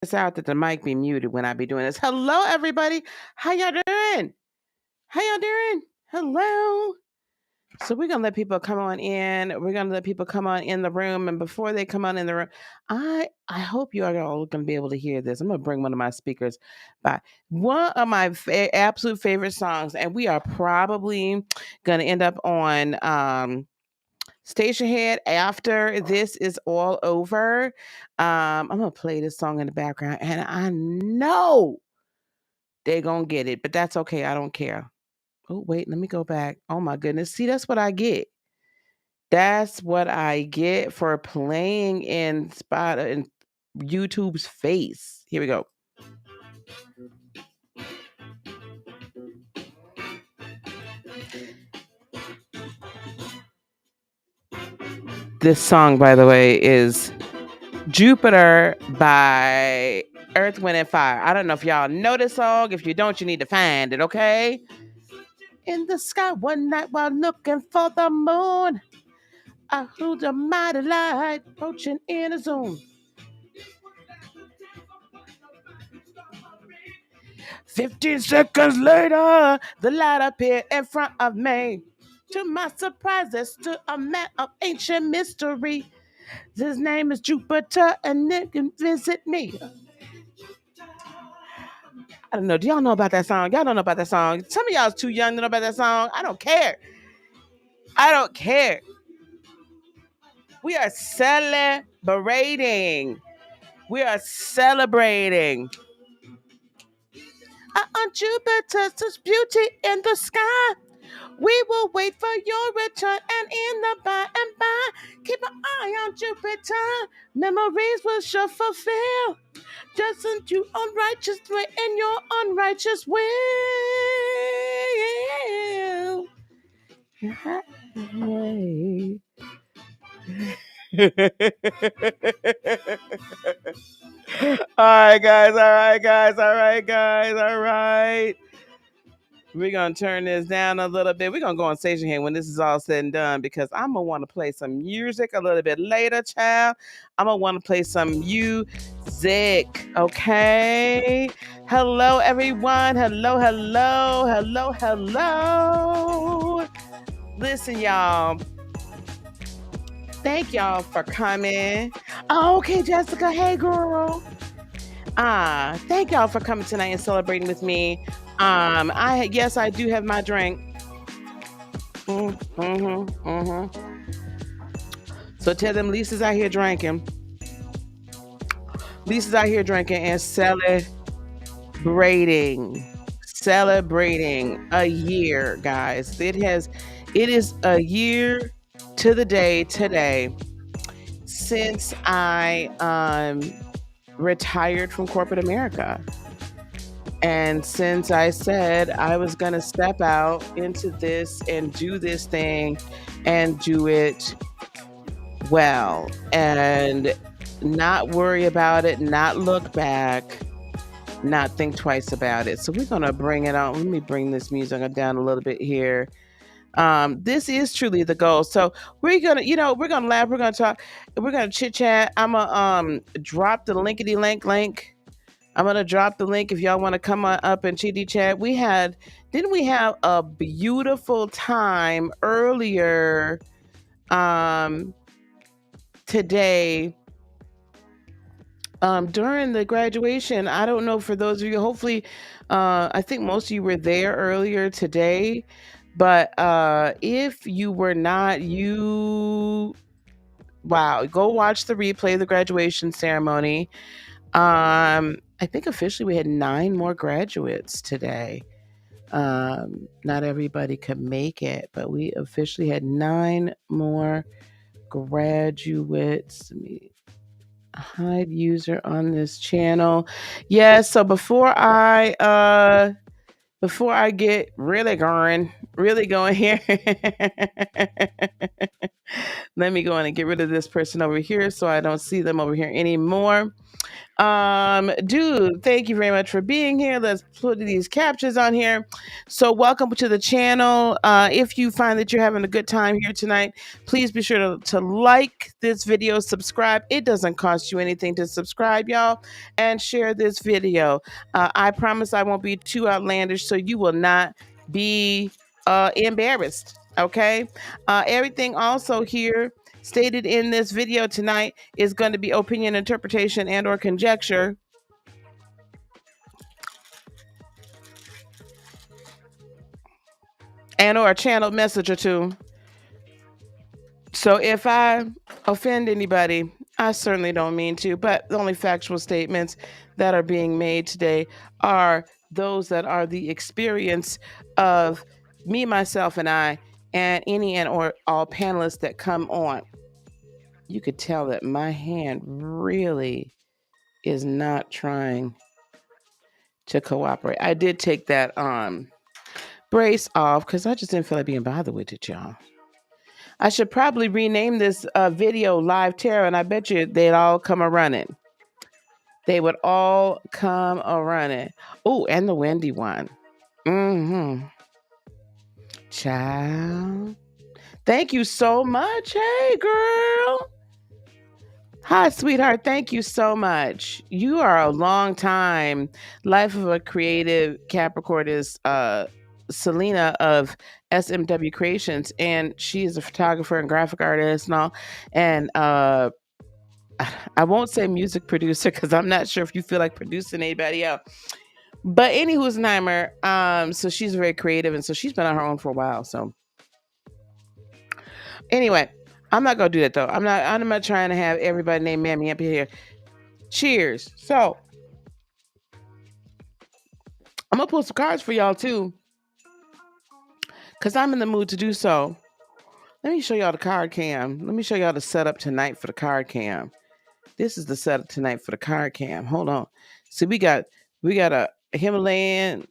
It's out that the mic be muted when I be doing this. Hello, everybody. How y'all doing? How y'all doing? Hello. So we're gonna let people come on in. We're gonna let people come on in the room, and before they come on in the room, I hope you are all gonna be able to hear this. I'm gonna bring one of my speakers by. One of my absolute favorite songs, and we are probably gonna end up on Station Head after this is all over. I'm gonna play this song in the background, and I know they're gonna get it, but that's okay. I don't care. Oh, wait, let me go back. Oh my goodness. See, that's what I get. That's what I get for playing in YouTube's face. Here we go. This song, by the way, is Jupiter by Earth, Wind, and Fire. I don't know if y'all know this song. If you don't, you need to find it, okay? In the sky one night while looking for the moon, I heard a mighty light approaching in a zoom. 15 seconds later, the light appeared in front of me. To my surprise, there stood a man of ancient mystery. His name is Jupiter, and it can visit me. I don't know. Do y'all know about that song? Y'all don't know about that song. Some of y'all is too young to know about that song. I don't care. I don't care. We are celebrating. We are celebrating. On Jupiter's beauty in the sky. We will wait for your return, and in the by and by, keep an eye on Jupiter. Memories will sure fulfill. Just in your unrighteous way and your unrighteous will. Hey. All right, guys. All right, guys. All right, guys. All right. We're going to turn this down a little bit. We're going to go on station here when this is all said and done because I'm going to want to play some music a little bit later, child. I'm going to want to play some music, okay? Hello, everyone. Hello, hello, hello, hello. Listen, y'all. Thank y'all for coming. Oh, okay, Jessica. Hey, girl. Thank y'all for coming tonight and celebrating with me. Yes, I do have my drink. So tell them Lisa's out here drinking. Lisa's out here drinking and celebrating a year, guys. It is a year to the day today since I retired from corporate America. And since I said I was going to step out into this and do this thing and do it well and not worry about it, not look back, not think twice about it. So we're going to bring it on. Let me bring this music down a little bit here. This is truly the goal. So we're going to laugh. We're going to talk. We're going to chit chat. I'm going to drop the linkity link. I'm going to drop the link if y'all want to come on up and chitty chat. Didn't we have a beautiful time earlier today during the graduation? I don't know, for those of you, hopefully, I think most of you were there earlier today, but if you were not, go watch the replay of the graduation ceremony. I think officially we had 9 more graduates today. Not everybody could make it, but we officially had 9 more graduates. Let me hide user on this channel. Yes, so before I get really going here, let me go in and get rid of this person over here so I don't see them over here anymore. Dude, thank you very much for being here. Let's put these captures on here. So welcome to the channel. If you find that you're having a good time here tonight, please be sure to like this video, subscribe. It doesn't cost you anything to subscribe, y'all, and share this video. I promise I won't be too outlandish, so you will not be embarrassed. Okay. Everything also here stated in this video tonight is going to be opinion, interpretation, and or conjecture. And or a channeled message or two. So if I offend anybody, I certainly don't mean to, but the only factual statements that are being made today are those that are the experience of me, myself, and I, and any and or all panelists that come on. You could tell that my hand really is not trying to cooperate. I did take that brace off because I just didn't feel like being bothered with it, y'all. I should probably rename this video Live Tarot, and I bet you they'd all come a running. They would all come a running. Oh, and the Wendy one. Mm-hmm. Child. Thank you so much. Hey, girl. Hi, sweetheart. Thank you so much. You are a long time. Life of a Creative Capricorn is Selena of SMW Creations, and she is a photographer and graphic artist and all. And I won't say music producer because I'm not sure if you feel like producing anybody else. But anywho's Neimer, so she's very creative, and so she's been on her own for a while. So anyway, I'm not gonna do that though. I'm not trying to have everybody named Mammy up here. Cheers. So I'm gonna pull some cards for y'all too, because I'm in the mood to do so. Let me show y'all the card cam. Let me show y'all the setup tonight for the card cam. This is the setup tonight for the card cam. Hold on. See, we got a Himalayan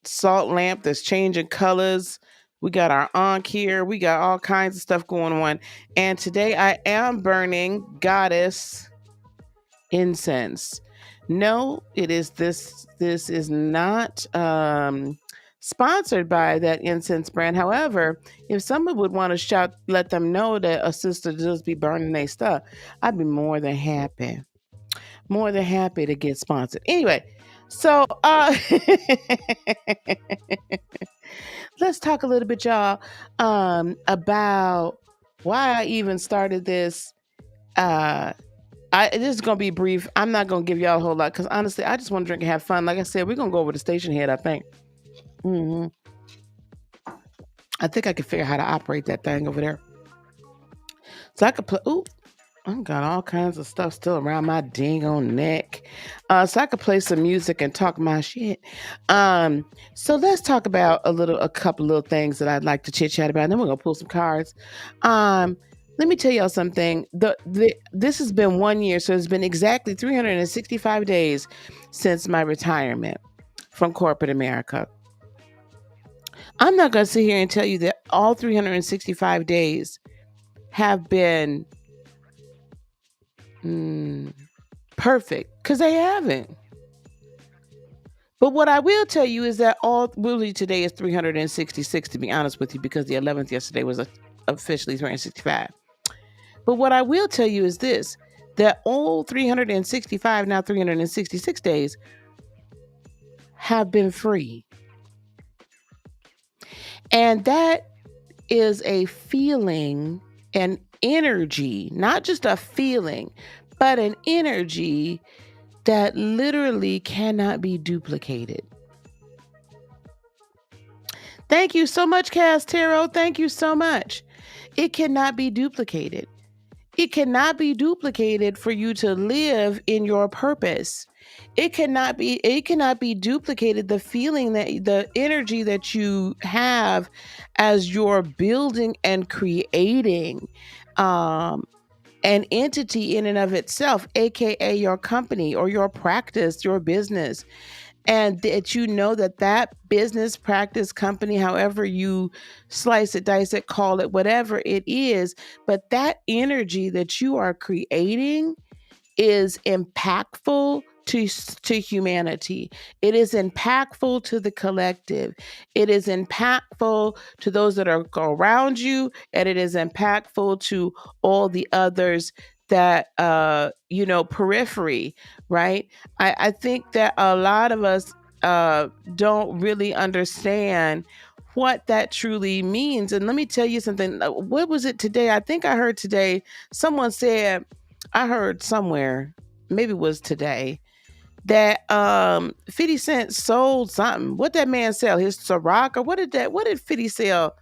salt lamp that's changing colors. We got our Ankh here. We got all kinds of stuff going on. And today I am burning Goddess incense. No, it is this is not sponsored by that incense brand. However, if someone would want to shout, let them know that a sister just be burning their stuff, I'd be more than happy to get sponsored. Anyway, so let's talk a little bit, y'all, about why I even started this. This is gonna be brief. I'm not gonna give y'all a whole lot because honestly, I just want to drink and have fun. Like I said, we're gonna go over to station head, I think. I think I can figure out how to operate that thing over there. So I could play. Ooh, I got all kinds of stuff still around my dang on neck. So I could play some music and talk my shit. So let's talk about a couple little things that I'd like to chit chat about. And then we're gonna pull some cards. Let me tell y'all something. This has been 1 year, so it's been exactly 365 days since my retirement from corporate America. I'm not going to sit here and tell you that all 365 days have been perfect, because they haven't. But what I will tell you is that really today is 366, to be honest with you, because the 11th yesterday was officially 365. But what I will tell you is this, that all 365, now 366 days have been free. And that is a feeling, an energy, not just a feeling, but an energy that literally cannot be duplicated. Thank you so much, Cass Tarot. Thank you so much. It cannot be duplicated. It cannot be duplicated for you to live in your purpose. It cannot be duplicated. The feeling, that the energy that you have as you're building and creating um an entity in and of itself, aka your company or your practice, your business, and that you know that that business, practice, company, however you slice it, dice it, call it, whatever it is, but that energy that you are creating is impactful to humanity. It is impactful to the collective. It is impactful to those that are around you, and it is impactful to all the others that periphery, right? I think that a lot of us don't really understand what that truly means. And let me tell you something. What was it today? I think I heard today someone said, I heard somewhere, maybe it was today, that 50 Cent sold something. What that man sell? His Ciroc, or what did 50 sell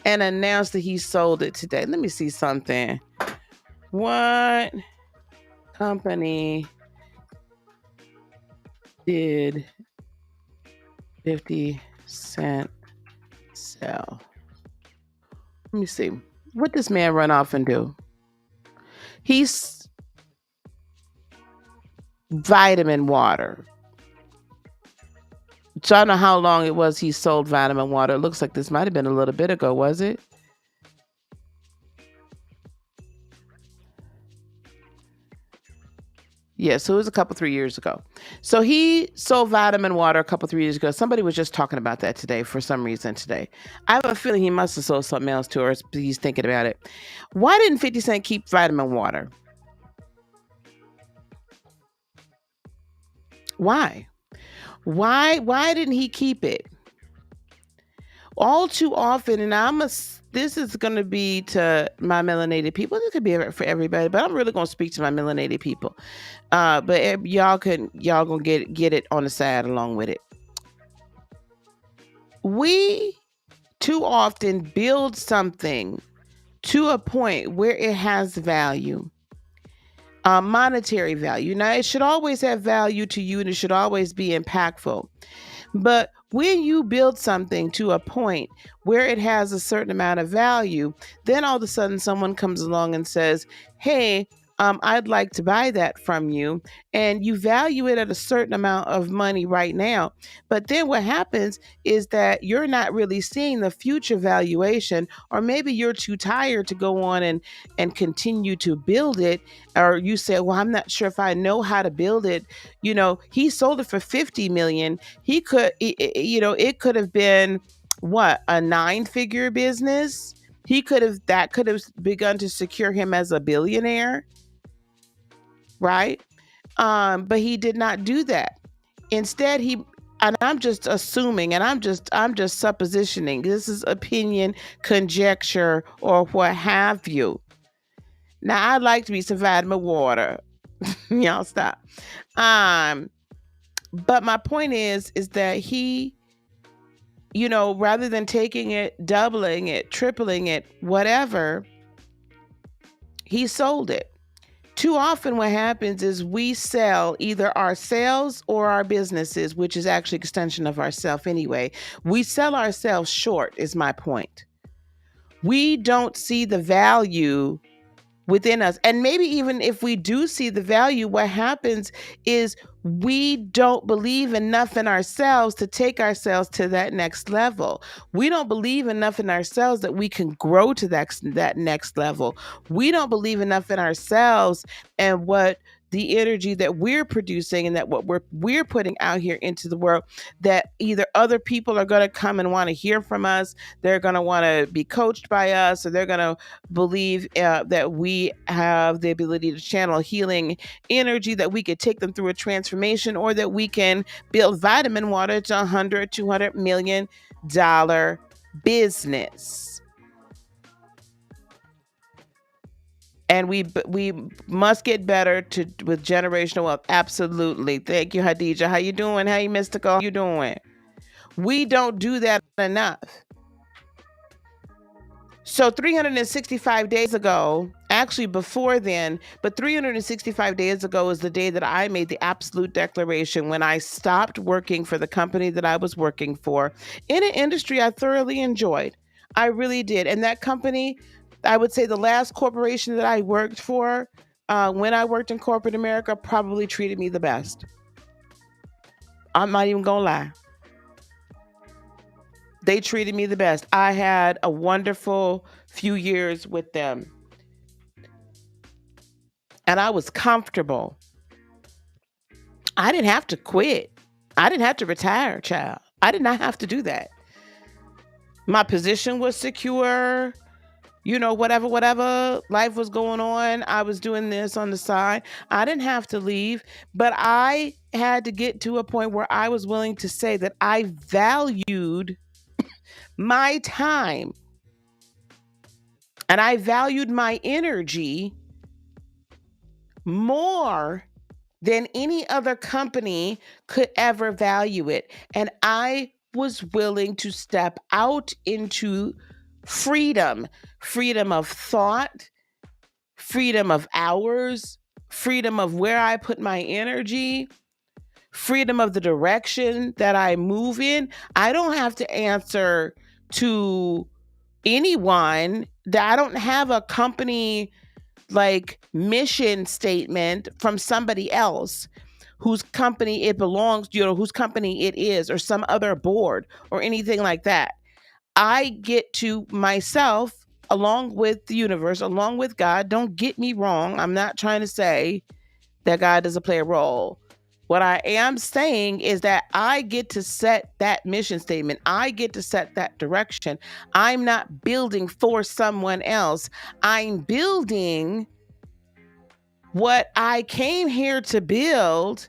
and announced that he sold it today? Let me see something. What company did 50 Cent sell? Let me see. What this man run off and do? He's vitamin water. So I don't know how long it was he sold vitamin water. It looks like this might have been a little bit ago, was it? Yeah, so it was a couple, 3 years ago. So he sold vitamin water a couple, 3 years ago. Somebody was just talking about that today for some reason today. I have a feeling he must have sold something else to her. He's thinking about it. Why didn't 50 Cent keep vitamin water? Why? Why didn't he keep it? All too often, and this is going to be to my melanated people. This could be for everybody, but I'm really going to speak to my melanated people. But y'all gonna get it on the side along with it. We too often build something to a point where it has value, monetary value. Now, it should always have value to you, and it should always be impactful. But when you build something to a point where it has a certain amount of value, then all of a sudden someone comes along and says, "Hey, I'd like to buy that from you," and you value it at a certain amount of money right now. But then what happens is that you're not really seeing the future valuation, or maybe you're too tired to go on and continue to build it, or you say, "Well, I'm not sure if I know how to build it." He sold it for 50 million. He could, it could have been what, a nine-figure business. That could have begun to secure him as a billionaire, right? But he did not do that. Instead, and I'm just assuming, and I'm just suppositioning. This is opinion, conjecture, or what have you. Now, I'd like to be some vitamin water. Y'all stop. Um, but my point is that he, rather than taking it, doubling it, tripling it, whatever, he sold it. Too often what happens is we sell either ourselves or our businesses, which is actually extension of ourself anyway. We sell ourselves short, is my point. We don't see the value within us. And maybe even if we do see the value, what happens is we don't believe enough in ourselves to take ourselves to that next level. We don't believe enough in ourselves that we can grow to that next level. We don't believe enough in ourselves and what the energy that we're producing, and that what we're putting out here into the world, that either other people are going to come and want to hear from us, they're going to want to be coached by us, or they're going to believe that we have the ability to channel healing energy, that we could take them through a transformation, or that we can build vitamin water to 100, $200 million business. And we must get better with generational wealth. Absolutely. Thank you, Hadija. How you doing? How you, Mystical? How you doing? We don't do that enough. So 365 days ago, actually before then, but 365 days ago is the day that I made the absolute declaration when I stopped working for the company that I was working for in an industry I thoroughly enjoyed. I really did. And that company, I would say the last corporation that I worked for, when I worked in corporate America, probably treated me the best. I'm not even gonna lie. They treated me the best. I had a wonderful few years with them. And I was comfortable. I didn't have to quit. I didn't have to retire, child. I did not have to do that. My position was secure. Whatever life was going on, I was doing this on the side. I didn't have to leave, but I had to get to a point where I was willing to say that I valued my time and I valued my energy more than any other company could ever value it. And I was willing to step out into freedom of thought, freedom of hours, freedom of where I put my energy, freedom of the direction that I move in. I don't have to answer to anyone. I don't have a company like mission statement from somebody else whose company it belongs, whose company it is, or some other board or anything like that. I get to myself, along with the universe, along with God. Don't get me wrong. I'm not trying to say that God doesn't play a role. What I am saying is that I get to set that mission statement. I get to set that direction. I'm not building for someone else. I'm building what I came here to build.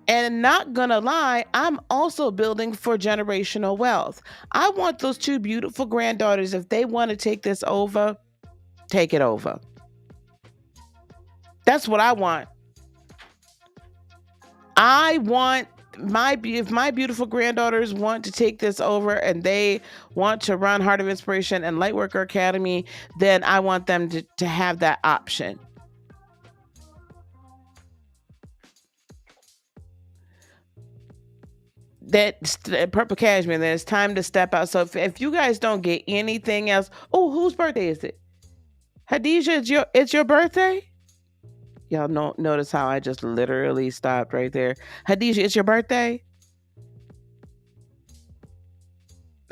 And not gonna lie, I'm also building for generational wealth. I want those two beautiful granddaughters, if they want to take this over, take it over. That's what I want. I want if my beautiful granddaughters want to take this over and they want to run Heart of Inspiration and Lightworker Academy, then I want them to have that option. That purple cashmere, then it's time to step out. So if you guys don't get anything else, oh, whose birthday is it? Hadijah, it's your birthday? Y'all notice how I just literally stopped right there. Hadijah, it's your birthday?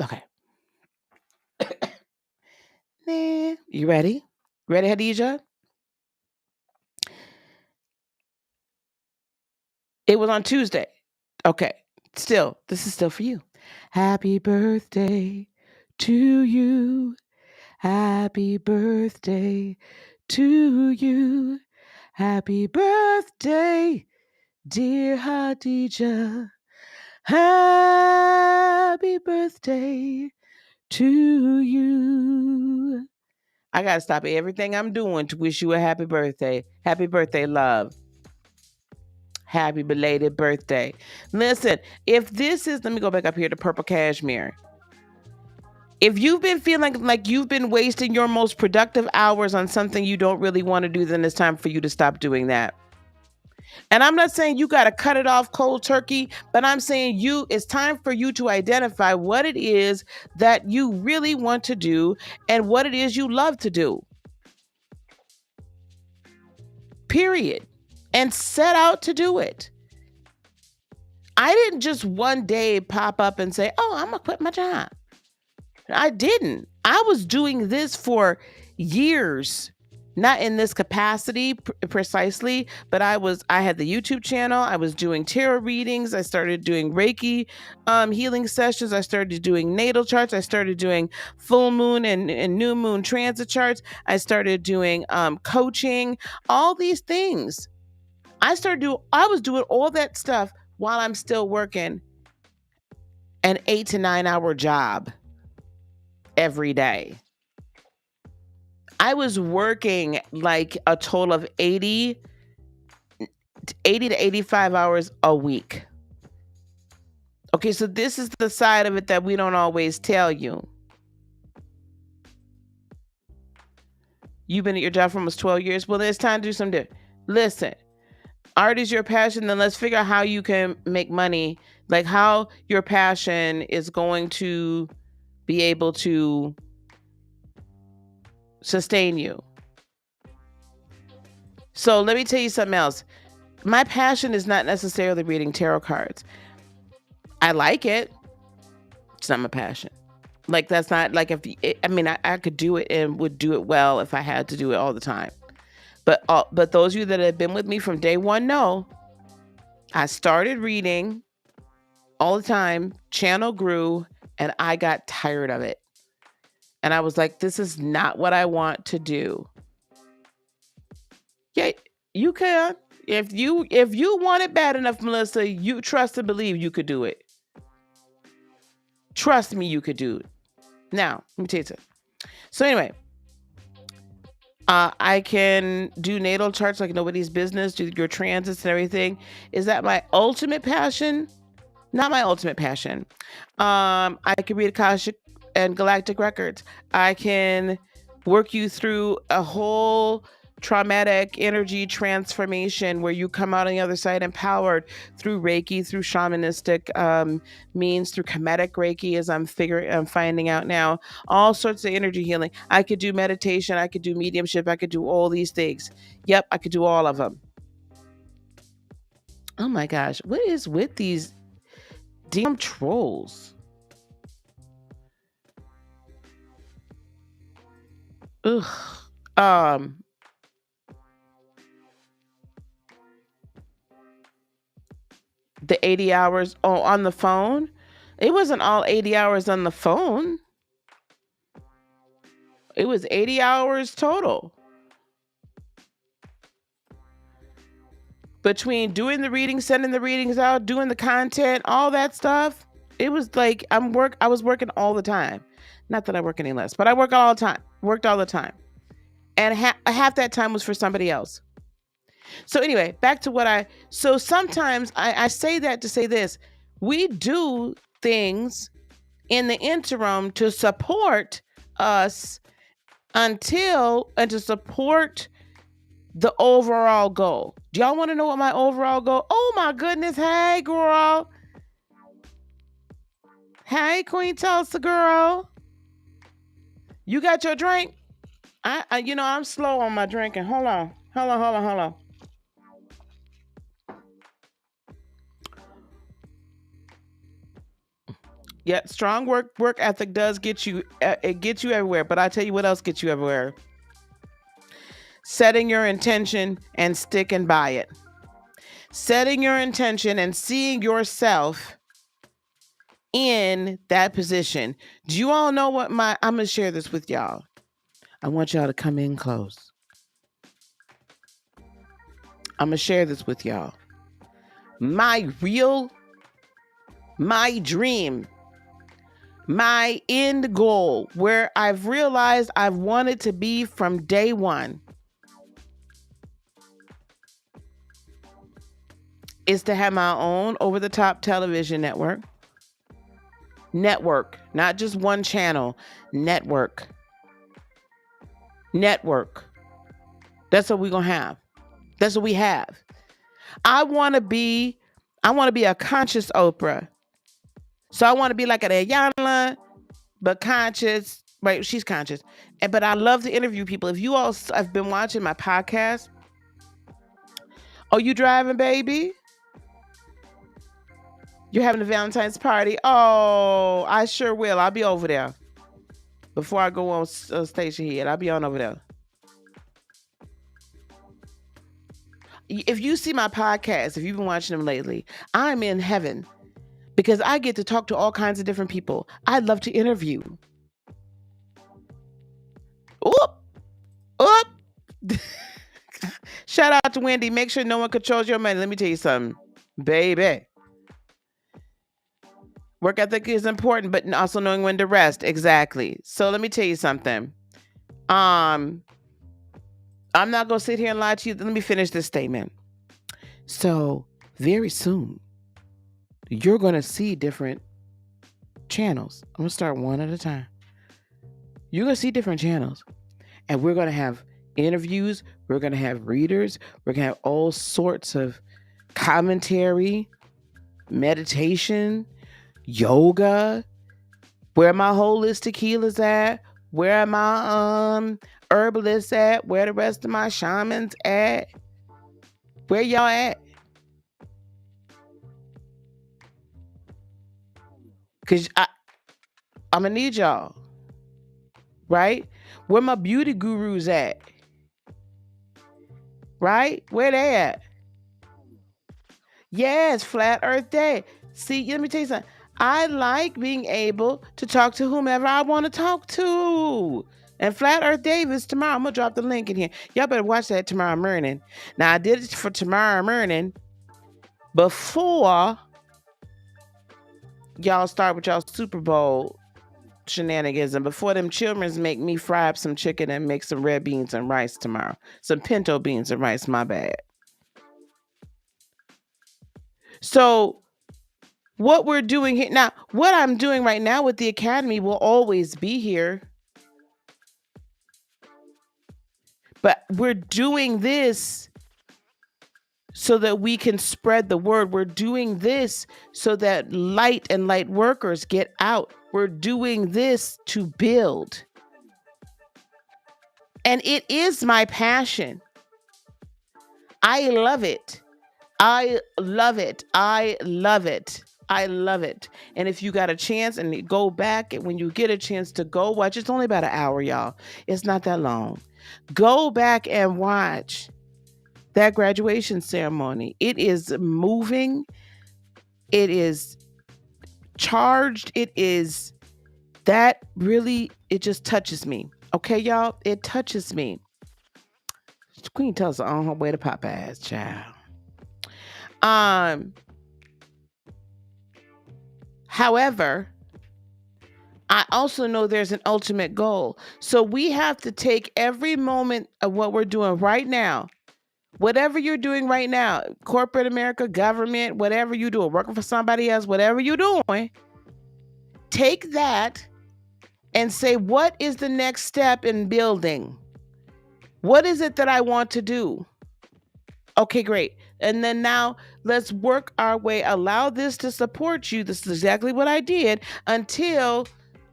Okay. Nah. You ready? Ready, Hadijah? It was on Tuesday. Okay. Still, this is still for you. Happy birthday to you. Happy birthday to you. Happy birthday, dear Hadijah. Happy birthday to you. I got to stop everything I'm doing to wish you a happy birthday. Happy birthday, love. Happy belated birthday. Listen, if this is, let me go back up here to purple cashmere. If you've been feeling like you've been wasting your most productive hours on something you don't really want to do, then it's time for you to stop doing that. And I'm not saying you got to cut it off cold turkey, but I'm saying it's time for you to identify what it is that you really want to do and what it is you love to do. Period. And set out to do it. I didn't just one day pop up and say, oh, I'm going to quit my job. I didn't. I was doing this for years. Not in this capacity precisely, but I had the YouTube channel. I was doing tarot readings. I started doing Reiki healing sessions. I started doing natal charts. I started doing full moon and new moon transit charts. I started doing coaching, all these things. I was doing all that stuff while I'm still working an 8 to 9 hour job every day. I was working like a total of 80 to 85 hours a week. Okay, so this is the side of it that we don't always tell you. You've been at your job for almost 12 years. Well, then it's time to do something different. Listen, art is your passion. Then let's figure out how you can make money, like how your passion is going to be able to sustain you. So let me tell you something else. My passion is not necessarily reading tarot cards. I like it. It's not my passion. Like, that's not like, I could do it and would do it well if I had to do it all the time. But those of you that have been with me from day one know I started reading all the time, channel grew, and I got tired of it. And I was like, this is not what I want to do. Yeah, you can. If you want it bad enough, Melissa, you trust and believe you could do it. Trust me, you could do it. Now, let me tell you something. So anyway, I can do natal charts like nobody's business, do your transits and everything. Is that my ultimate passion? Not my ultimate passion. I can read Akashic and Galactic records. I can work you through a whole traumatic energy transformation where you come out on the other side empowered through Reiki, through shamanistic means, through Kemetic Reiki, as I'm finding out now, all sorts of energy healing. I could do meditation, I could do mediumship, I could do all these things. Yep, I could do all of them. Oh my gosh, what is with these damn trolls? Ugh. The 80 hours on the phone. It wasn't all 80 hours on the phone. It was 80 hours total. Between doing the readings, sending the readings out, doing the content, all that stuff. It was like I was working all the time. Not that I work any less, but I worked all the time. And half that time was for somebody else. So anyway, back to so sometimes I say that to say this. We do things in the interim to support us and to support the overall goal. Do y'all want to know what my overall goal? Oh my goodness. Hey, girl. Hey, Queen Tulsa girl. You got your drink? I'm slow on my drinking. Hold on. Yeah, strong work ethic does get you. It gets you everywhere. But I tell you what else gets you everywhere. Setting your intention and sticking by it. Setting your intention and seeing yourself in that position. Do you all know what I'm going to share this with y'all. I want y'all to come in close. I'm going to share this with y'all. My dream, my end goal, where I've realized I've wanted to be from day one, is to have my own over-the-top television network. Not just one channel. Network. That's what we're going to have. That's what we have. I want to be a conscious Oprah. So I want to be like an Ayana, but conscious. Right, she's conscious. But I love to interview people. If you all have been watching my podcast, oh, you driving, baby? You're having a Valentine's party? Oh, I sure will. I'll be over there. Before I go on station here, I'll be on over there. If you see my podcast, if you've been watching them lately, I'm in heaven because I get to talk to all kinds of different people. I love to interview. Oop. Shout out to Wendy. Make sure no one controls your money. Let me tell you something, baby. Work ethic is important, but also knowing when to rest. Exactly. So let me tell you something. I'm not going to sit here and lie to you. Let me finish this statement. So very soon, you're going to see different channels. I'm going to start one at a time. You're going to see different channels. And we're going to have interviews. We're going to have readers. We're going to have all sorts of commentary, meditation, yoga. Where my holistic healers at? Where my herbalists at? Where the rest of my shamans at? Where y'all at? Cause I'm gonna need y'all, right? Where my beauty gurus at? Right? Where they at? Yes, Flat Earth Day. See, let me tell you something. I like being able to talk to whomever I want to talk to. And Flat Earth Day is tomorrow. I'm going to drop the link in here. Y'all better watch that tomorrow morning. Now, I did it for tomorrow morning before y'all start with y'all Super Bowl shenanigans and before them children make me fry up some chicken and make some red beans and rice tomorrow. Some pinto beans and rice, my bad. So what we're doing here now, what I'm doing right now with the Academy will always be here. But we're doing this so that we can spread the word. We're doing this so that light and light workers get out. We're doing this to build. And it is my passion. I love it. I love it. I love it. I love it. And if you got a chance and go back, and when you get a chance to go watch, it's only about an hour, y'all. It's not that long. Go back and watch that graduation ceremony. It is moving. It is charged. It is that really, it just touches me. Okay, y'all? It touches me. Queen tells her on her way to Popeye's, child. However, I also know there's an ultimate goal. So we have to take every moment of what we're doing right now, whatever you're doing right now, corporate America, government, whatever you're doing, working for somebody else, whatever you're doing, take that and say, what is the next step in building? What is it that I want to do? Okay, great. And then now let's work our way. Allow this to support you. This is exactly what I did until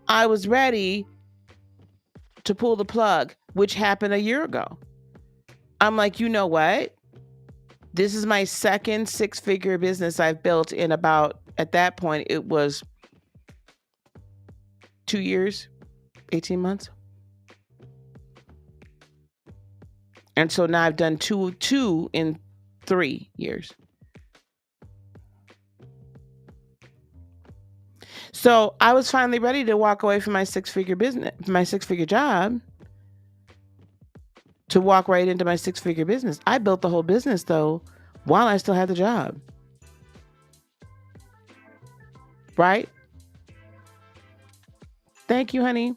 I was ready to pull the plug, which happened a year ago. I'm like, you know what? This is my second six-figure business I've built in about, at that point, it was 2 years, 18 months. And so now I've done two in 3 years. So I was finally ready to walk away from my six-figure business, my six-figure job, to walk right into my six-figure business. I built the whole business, though, while I still had the job. Right? Thank you, honey.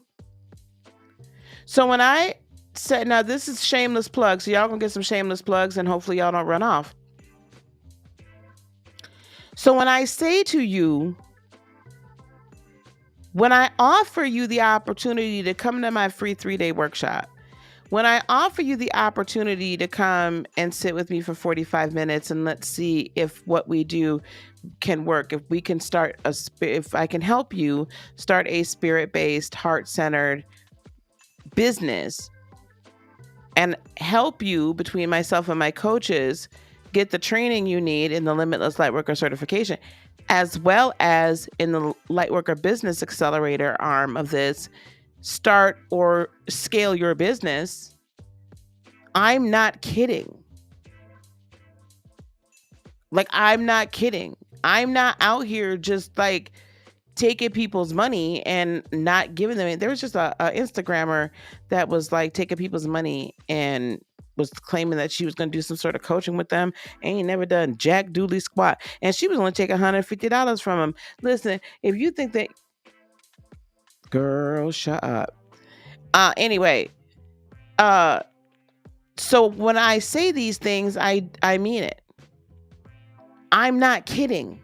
So when I said, now this is shameless plugs, so y'all gonna get some shameless plugs and hopefully y'all don't run off. So when I say to you, when I offer you the opportunity to come to my free 3-day workshop, when I offer you the opportunity to come and sit with me for 45 minutes and let's see if what we do can work, if we can start if I can help you start a spirit-based, heart-centered business and help you, between myself and my coaches, get the training you need in the Limitless Lightworker certification, as well as in the Lightworker Business Accelerator arm of this, start or scale your business. I'm not kidding. Like, I'm not kidding. I'm not out here just like taking people's money and not giving them it. There was just a Instagrammer that was like taking people's money and was claiming that she was going to do some sort of coaching with them. Ain't never done jack doodly squat. And she was only taking $150 from him. Listen, if you think that, girl, shut up. Anyway, so when I say these things, I mean it. I'm not kidding.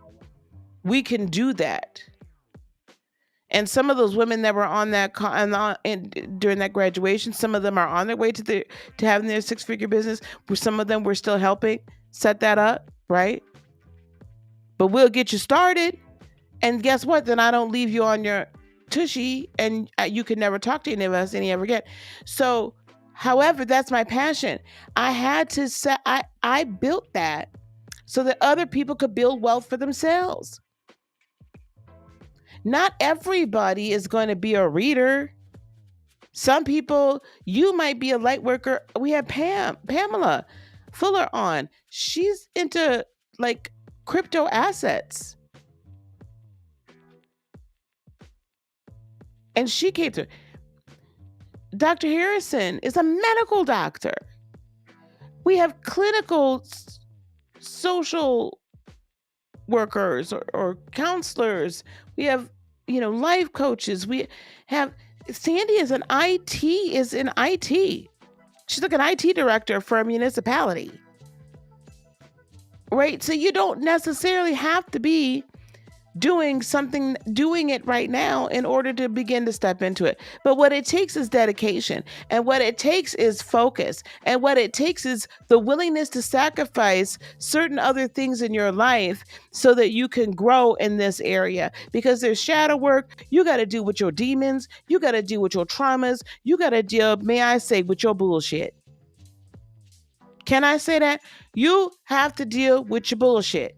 We can do that. And some of those women that were on that during that graduation, some of them are on their way to having their 6-figure business. Where some of them were still helping set that up, right? But we'll get you started, and guess what? Then I don't leave you on your tushy, and you can never talk to any of us ever again. So, however, that's my passion. I had to set. I built that so that other people could build wealth for themselves. Not everybody is going to be a reader. Some people, you might be a light worker. We have Pamela Fuller on. She's into like crypto assets. And she came to Dr. Harrison is a medical doctor. We have clinical social workers or counselors. We have, life coaches. We have Sandy is in IT. She's like an IT director for a municipality. Right? So you don't necessarily have to be doing it right now in order to begin to step into it. But what it takes is dedication, and what it takes is focus, and what it takes is the willingness to sacrifice certain other things in your life so that you can grow in this area. Because there's shadow work you got to do with your demons, you got to deal with your traumas, you got to deal, may I say, with your bullshit. Can I say that? You have to deal with your bullshit.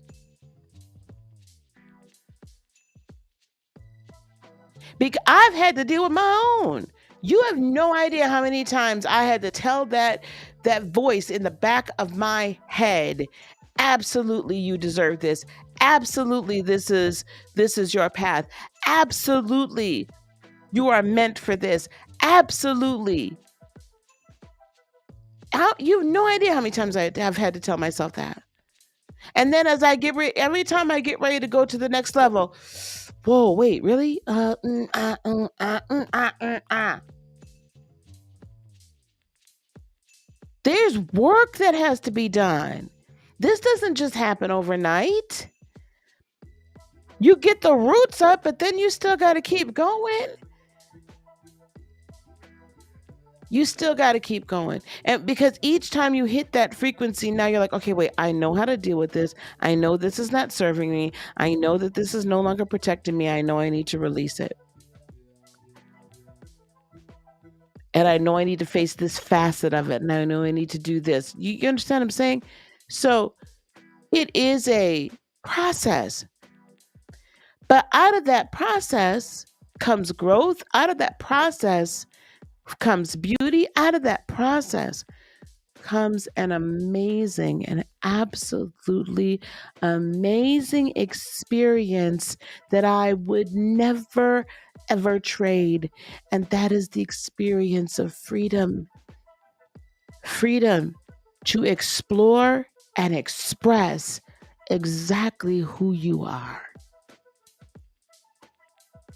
Because I've had to deal with my own. You have no idea how many times I had to tell that voice in the back of my head, absolutely you deserve this. Absolutely this is your path. Absolutely you are meant for this. Absolutely. You have no idea how many times I have had to tell myself that. And then as I every time I get ready to go to the next level, whoa, wait, really? There's work that has to be done. This doesn't just happen overnight. You get the roots up, but then you still got to keep going. You still got to keep going. And because each time you hit that frequency, now you're like, okay, wait, I know how to deal with this. I know this is not serving me. I know that this is no longer protecting me. I know I need to release it. And I know I need to face this facet of it. And I know I need to do this. You understand what I'm saying? So it is a process. But out of that process comes growth. Out of that process comes beauty. Out of that process comes an amazing and absolutely amazing experience that I would never, ever trade. And that is the experience of freedom. Freedom to explore and express exactly who you are.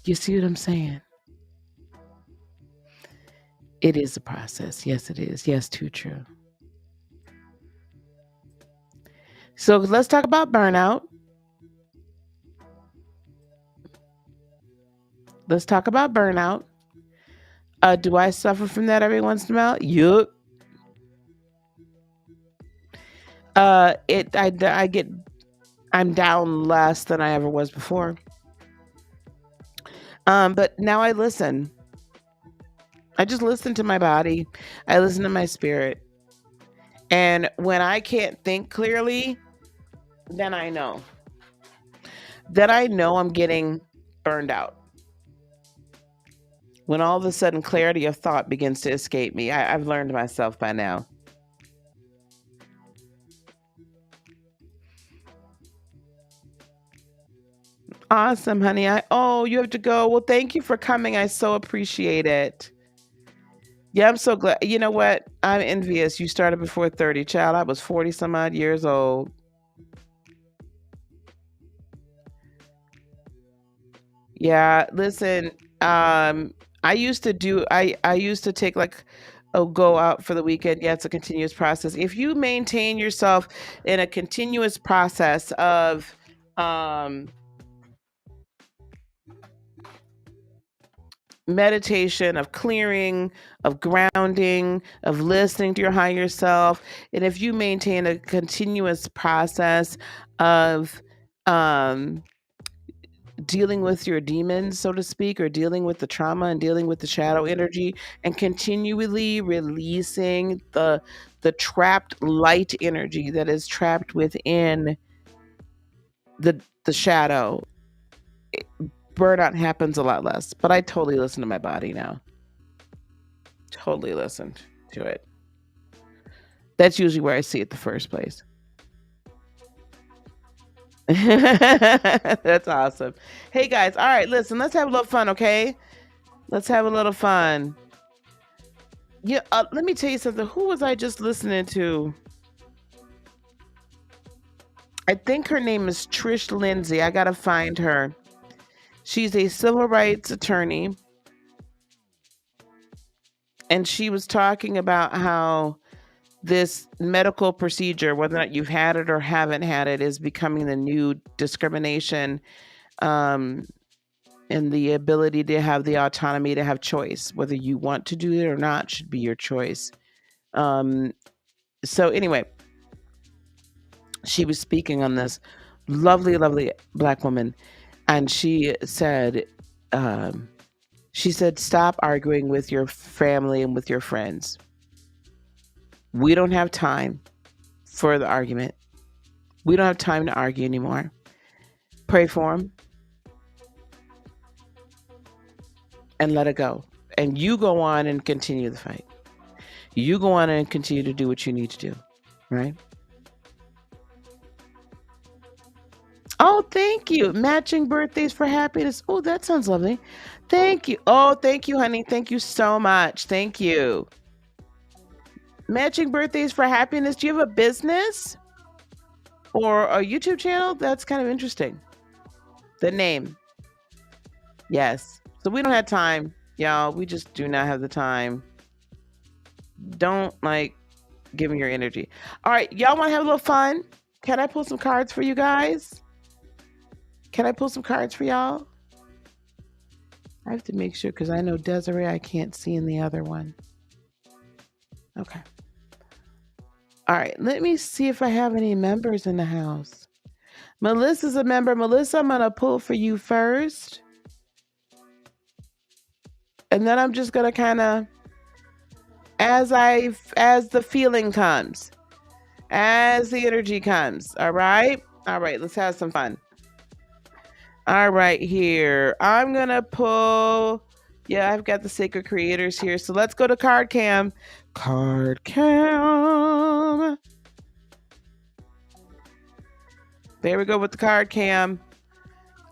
You see what I'm saying? It is a process. Yes, it is. Yes, too true. So let's talk about burnout. Let's talk about burnout. Do I suffer from that every once in a while? Yup. I'm down less than I ever was before. But now I listen. I just listen to my body. I listen to my spirit. And when I can't think clearly, then I know. Then I know I'm getting burned out. When all of a sudden clarity of thought begins to escape me, I've learned myself by now. Awesome, honey. You have to go. Well, thank you for coming. I so appreciate it. Yeah, I'm so glad. You know what? I'm envious. You started before 30, child. I was 40 some odd years old. Yeah, listen, I used to take like go out for the weekend. Yeah, it's a continuous process. If you maintain yourself in a continuous process of meditation, of clearing, of grounding, of listening to your higher self. And if you maintain a continuous process of um, dealing with your demons, so to speak, or dealing with the trauma and dealing with the shadow energy, and continually releasing the trapped light energy that is trapped within the shadow, burnout happens a lot less. But I totally listen to my body now. Totally listened to it. That's usually where I see it the first place. That's awesome. Hey guys, all right, listen, let's have a little fun, okay? Let's have a little fun. Yeah, let me tell you something. Who was I just listening to? I think her name is Trish Lindsay. I gotta find her. She's a civil rights attorney, and she was talking about how this medical procedure, whether or not you've had it or haven't had it, is becoming the new discrimination, and the ability to have the autonomy to have choice. Whether you want to do it or not should be your choice. So anyway, she was speaking on this lovely, lovely Black woman, and she said, stop arguing with your family and with your friends. We don't have time for the argument. We don't have time to argue anymore. Pray for them and let it go. And you go on and continue the fight. You go on and continue to do what you need to do, right? Oh, thank you. Matching birthdays for happiness. Oh, that sounds lovely. Thank you. Oh, thank you, honey. Thank you so much. Thank you. Matching birthdays for happiness. Do you have a business or a YouTube channel? That's kind of interesting. The name. Yes. So we don't have time, y'all. We just do not have the time. Don't give me your energy. All right. Y'all want to have a little fun? Can I pull some cards for you guys? Can I pull some cards for y'all? I have to make sure because I know Desiree I can't see in the other one. Okay. All right. Let me see if I have any members in the house. Melissa's a member. Melissa, I'm going to pull for you first. And then I'm just going to kind of, as the feeling comes, as the energy comes. All right. All right. Let's have some fun. All right, here. I'm going to pull. Yeah, I've got the Sacred Creators here. So let's go to Card Cam. Card Cam. There we go with the Card Cam.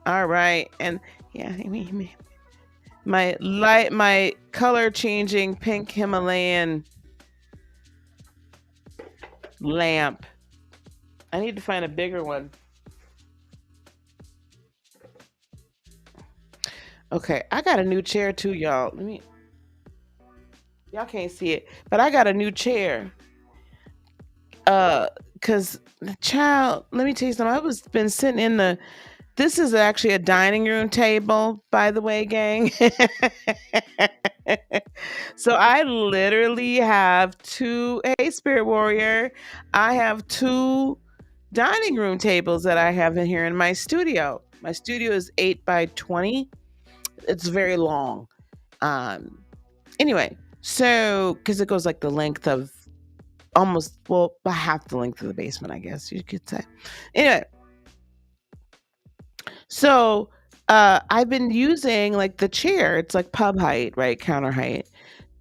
All right. And yeah, my color changing pink Himalayan lamp. I need to find a bigger one. Okay, I got a new chair too, y'all. Y'all can't see it, but I got a new chair. Cause the child, let me tell you something. Been sitting in this is actually a dining room table, by the way, gang. So I literally have hey, Spirit Warrior, I have two dining room tables that I have in here in my studio. My studio is 8 by 20. It's very long. Anyway, so because it goes like the length of almost, well, half the length of the basement, I guess you could say. Anyway, so I've been using the chair. It's like pub height, right? Counter height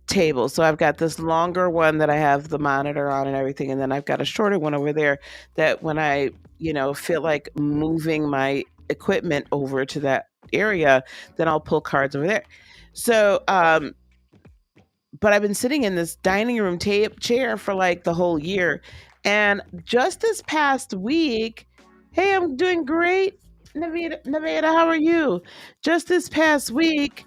table. So I've got this longer one that I have the monitor on and everything, and then I've got a shorter one over there that when I, feel like moving my equipment over to that area, then I'll pull cards over there. So but I've been sitting in this dining room chair for the whole year, and just this past week, hey, I'm doing great, Naveda, how are you? Just this past week,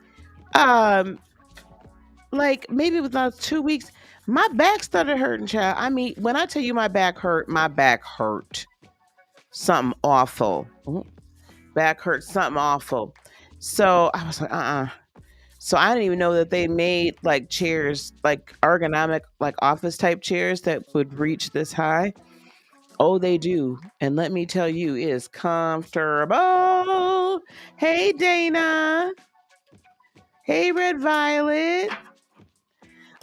maybe within 2 weeks, my back started hurting, child. I mean, when I tell you my back hurt something awful. Back hurt something awful. So I was like, So I didn't even know that they made like chairs, like ergonomic, like office type chairs that would reach this high. Oh, they do. And let me tell you, it is comfortable. Hey, Dana. Hey, Red Violet.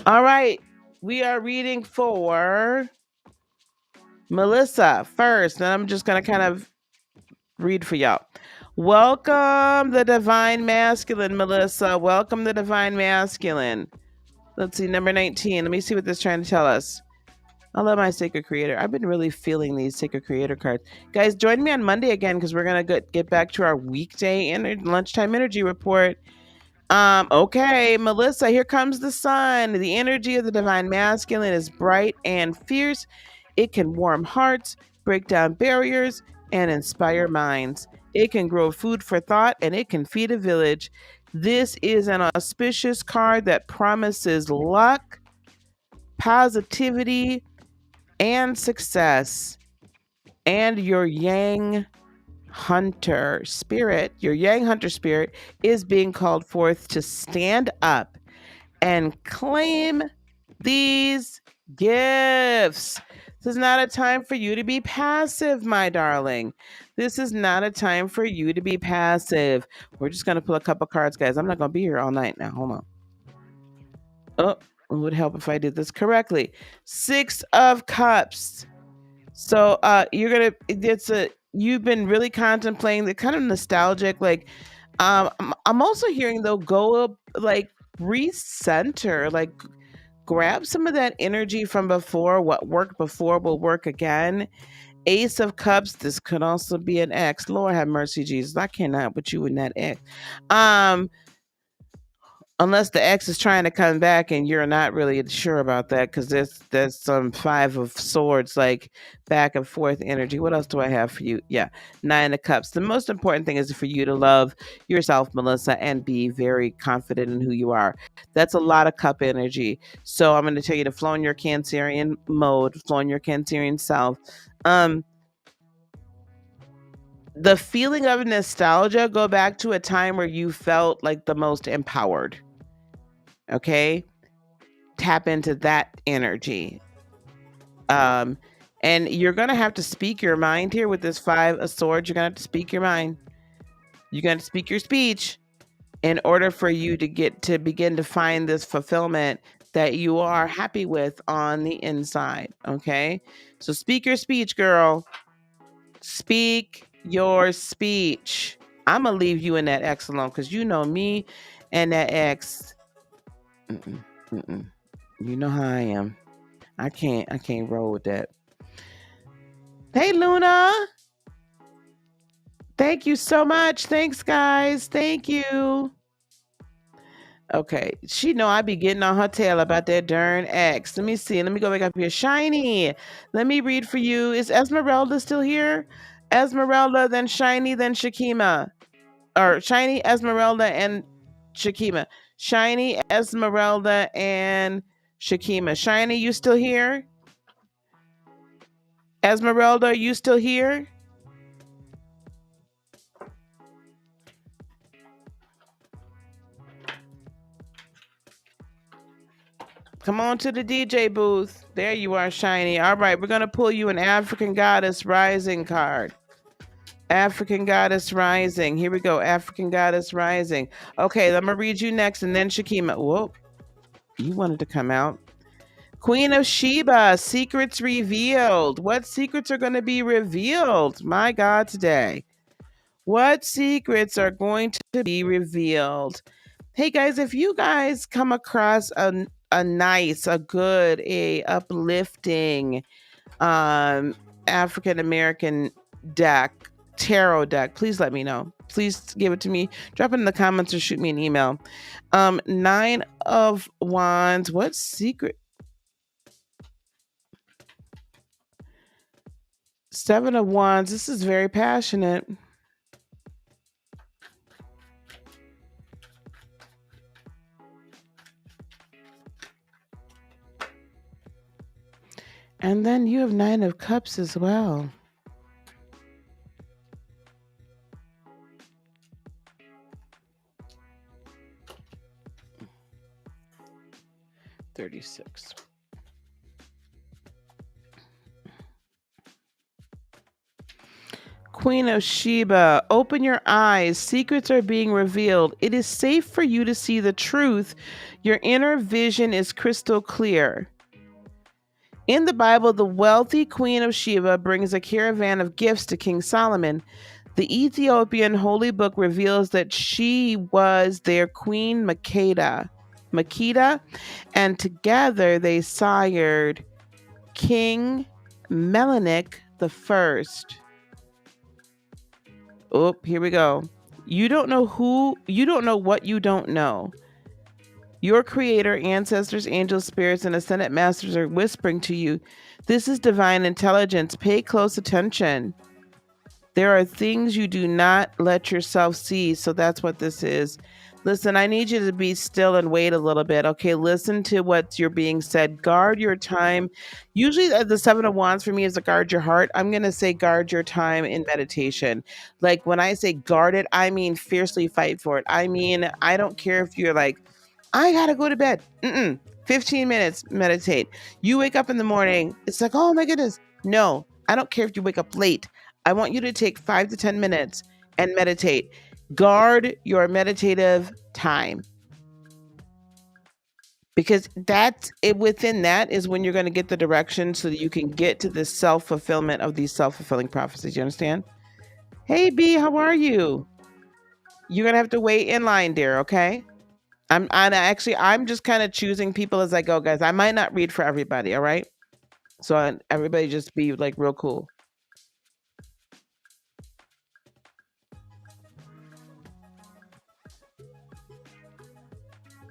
All right. We are reading for Melissa first. And I'm just going to kind of read for y'all. Welcome the Divine Masculine, Melissa. Welcome the Divine Masculine. Let's see, number 19. Let me see what this is trying to tell us. I love my Sacred Creator. I've been really feeling these Sacred Creator cards. Guys, join me on Monday again because we're going to get back to our weekday lunchtime energy report. Okay, Melissa, here comes the sun. The energy of the Divine Masculine is bright and fierce. It can warm hearts, break down barriers, and inspire minds. It can grow food for thought, and it can feed a village. This is an auspicious card that promises luck, positivity, and success. And your Yang Hunter spirit, your Yang Hunter spirit, is being called forth to stand up and claim these gifts. This is not a time for you to be passive, my darling. This is not a time for you to be passive. We're just going to pull a couple cards, guys. I'm not going to be here all night now. Hold on. Oh, it would help if I did this correctly. 6 of Cups. So you've been really contemplating the kind of nostalgic, like I'm also hearing though, go up, like recenter, like grab some of that energy from before. What worked before will work again. Ace of Cups. This could also be an ex. Lord have mercy, Jesus. I cannot put you in that ex. Unless the ex is trying to come back and you're not really sure about that, because there's some 5 of Swords, like back and forth energy. What else do I have for you? Yeah, 9 of Cups. The most important thing is for you to love yourself, Melissa, and be very confident in who you are. That's a lot of cup energy. So I'm going to tell you to flow in your Cancerian mode, flow in your Cancerian self. The feeling of nostalgia, go back to a time where you felt like the most empowered. Okay, tap into that energy. And you're gonna have to speak your mind here with this 5 of Swords. You're gonna have to speak your mind. You're gonna speak your speech in order for you to begin to find this fulfillment that you are happy with on the inside. Okay, so speak your speech, girl. Speak your speech. I'm gonna leave you in that X alone because you know me and that X. You know how I am. I can't roll with that. Hey, Luna. Thank you so much. Thanks, guys. Thank you. Okay. She know I be getting on her tail about that darn X. Let me see. Let me go back up here. Shiny. Let me read for you. Is Esmeralda still here? Esmeralda, then Shiny, then Shakima. Or Shiny, Esmeralda, and Shakima. Shiny, Esmeralda, and Shakima. Shiny, you still here? Esmeralda, are you still here? Come on to the DJ booth. There you are, Shiny. All right, we're going to pull you an African Goddess Rising card. African Goddess Rising. Here we go. African Goddess Rising. Okay, I'm going to read you next, and then Shakima. Whoa, you wanted to come out. Queen of Sheba, secrets revealed. What secrets are going to be revealed? My God, today. What secrets are going to be revealed? Hey, guys, if you guys come across a nice, a good, a uplifting African American deck, tarot deck, please let me know. Please give it to me. Drop it in the comments or shoot me an email. 9 of Wands. What secret? 7 of Wands. This is very passionate. And then you have 9 of Cups as well. 36. Queen of Sheba, open your eyes. Secrets are being revealed. It is safe for you to see the truth. Your inner vision is crystal clear. In the Bible, the wealthy Queen of Sheba brings a caravan of gifts to King Solomon. The Ethiopian holy book reveals that she was their Queen Makeda, and together they sired King Menelik the First. Oh, here we go. You don't know what you don't know. Your creator, ancestors, angels, spirits, and ascended masters are whispering to you. This is divine intelligence. Pay close attention. There are things you do not let yourself see. So that's what this is. Listen, I need you to be still and wait a little bit. Okay, listen to what you're being said. Guard your time. Usually the 7 of Wands for me is to guard your heart. I'm going to say guard your time in meditation. Like when I say guard it, I mean fiercely fight for it. I mean, I don't care if you're like, I got to go to bed. 15 minutes, meditate. You wake up in the morning. It's like, oh my goodness. No, I don't care if you wake up late. I want you to take 5 to 10 minutes and meditate. Guard your meditative time. Because that's it. Within that is when you're going to get the direction so that you can get to the self-fulfillment of these self-fulfilling prophecies. You understand? Hey, B, how are you? You're going to have to wait in line, dear, okay? I'm just kind of choosing people as I go, guys. I might not read for everybody, all right? So everybody just be like real cool.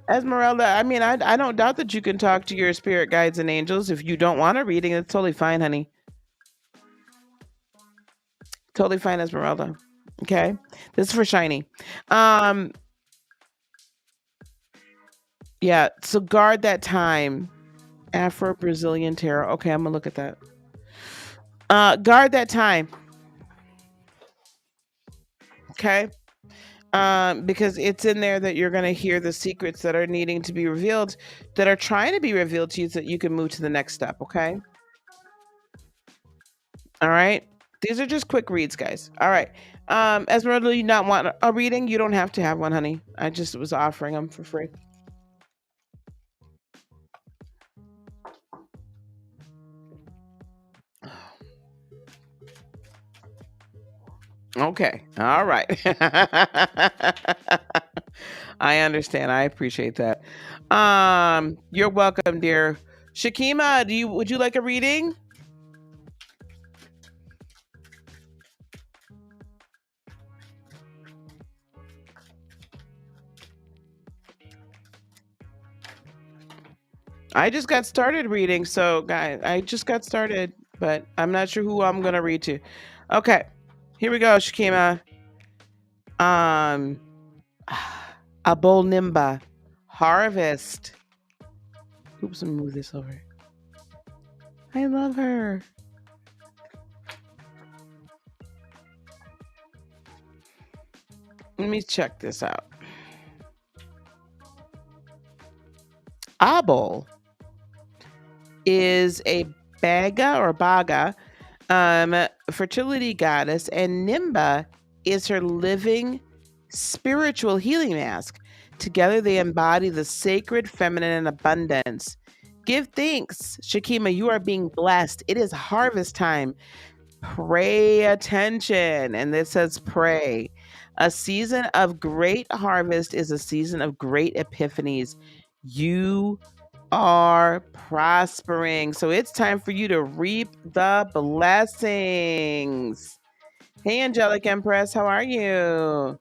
Esmeralda, I mean, I don't doubt that you can talk to your spirit guides and angels. If you don't want a reading, it's totally fine, honey. Totally fine, Esmeralda. Okay. This is for Shiny. Yeah, so guard that time. Afro-Brazilian tarot. Okay, I'm gonna look at that. Guard that time. Okay. Because it's in there that you're going to hear the secrets that are needing to be revealed, that are trying to be revealed to you so that you can move to the next step. Okay. All right. These are just quick reads, guys. All right. Esmeralda, you not want a reading? You don't have to have one, honey. I just was offering them for free. Okay. All right. I understand. I appreciate that. You're welcome, dear. Shakima, would you like a reading? I just got started reading, so guys, I just got started, but I'm not sure who I'm gonna read to. Okay, here we go, Shakima. Abol Nimba, Harvest. Oops, let me move this over. I love her. Let me check this out. Abol is a baga, fertility goddess, and Nimba is her living spiritual healing mask. Together, they embody the sacred feminine and abundance. Give thanks, Shakima. You are being blessed. It is harvest time. Pray attention. And this says pray. A season of great harvest is a season of great epiphanies. You are prospering. So it's time for you to reap the blessings. Hey, Angelic Empress, how are you?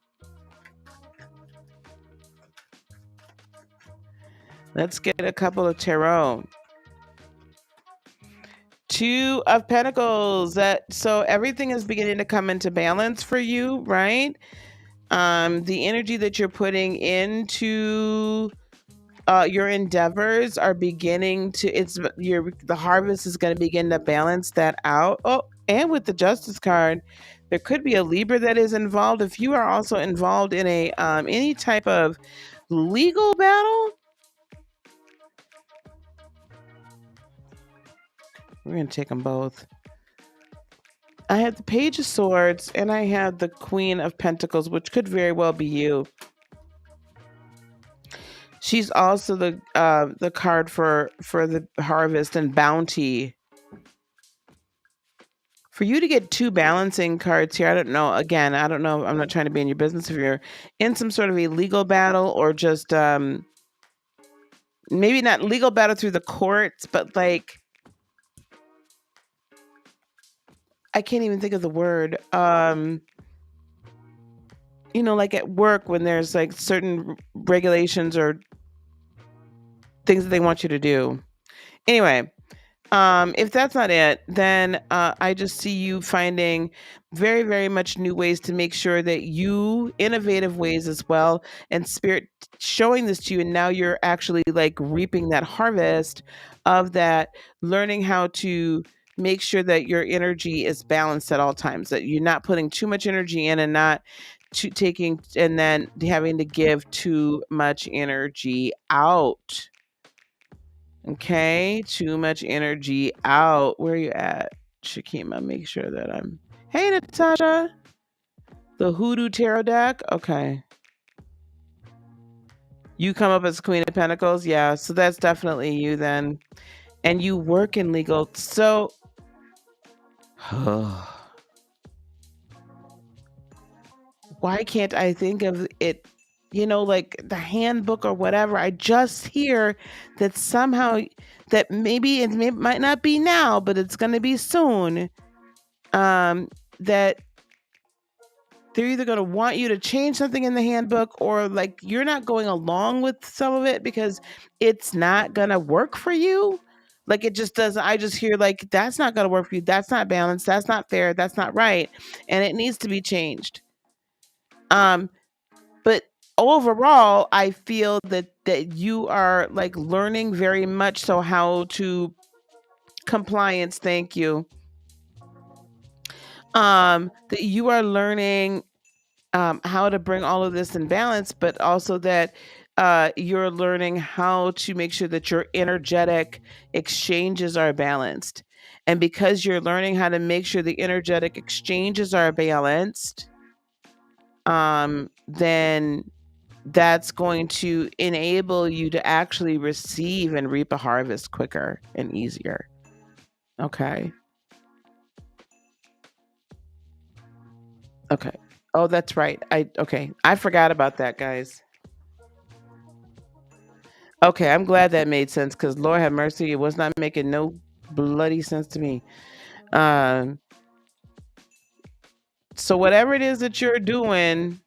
Let's get a couple of tarot. 2 of Pentacles. So everything is beginning to come into balance for you, right? The energy that you're putting into your endeavors are beginning to the harvest is going to begin to balance that out. Oh, and with the Justice card, there could be a Libra that is involved. If you are also involved in a any type of legal battle, We're going to take them both. I have the Page of Swords and I have the Queen of Pentacles, which could very well be you. She's also the card for the harvest and bounty. For you to get two balancing cards here, I don't know. Again, I don't know. I'm not trying to be in your business if you're in some sort of a legal battle or just maybe not legal battle through the courts, but like I can't even think of the word. You know, like at work when there's like certain regulations or things that they want you to do. Anyway, if that's not it, then I just see you finding very, very much new ways to make sure that you innovative ways as well, and spirit showing this to you, and now you're actually like reaping that harvest of that, learning how to make sure that your energy is balanced at all times, that you're not putting too much energy in and not taking and then having to give too much energy out. Okay, too much energy out. Where are you at, Shakima? Make sure that I'm. Hey, Natasha. The Hoodoo Tarot deck. Okay. You come up as Queen of Pentacles. Yeah, so that's definitely you then. And you work in legal. So. Why can't I think of it? You know, like the handbook or whatever. I just hear that somehow that maybe it might not be now, but it's going to be soon. That they're either going to want you to change something in the handbook or like you're not going along with some of it because it's not going to work for you. Like it just doesn't. I just hear like that's not going to work for you. That's not balanced. That's not fair. That's not right. And it needs to be changed. But overall, I feel that you are like learning very much so how to compliance. Thank you. That you are learning how to bring all of this in balance, but also that you're learning how to make sure that your energetic exchanges are balanced. And because you're learning how to make sure the energetic exchanges are balanced, then that's going to enable you to actually receive and reap a harvest quicker and easier. Okay. Okay. Oh, that's right. Okay. I forgot about that, guys. Okay, I'm glad that made sense because Lord have mercy, it was not making no bloody sense to me. So whatever it is that you're doing,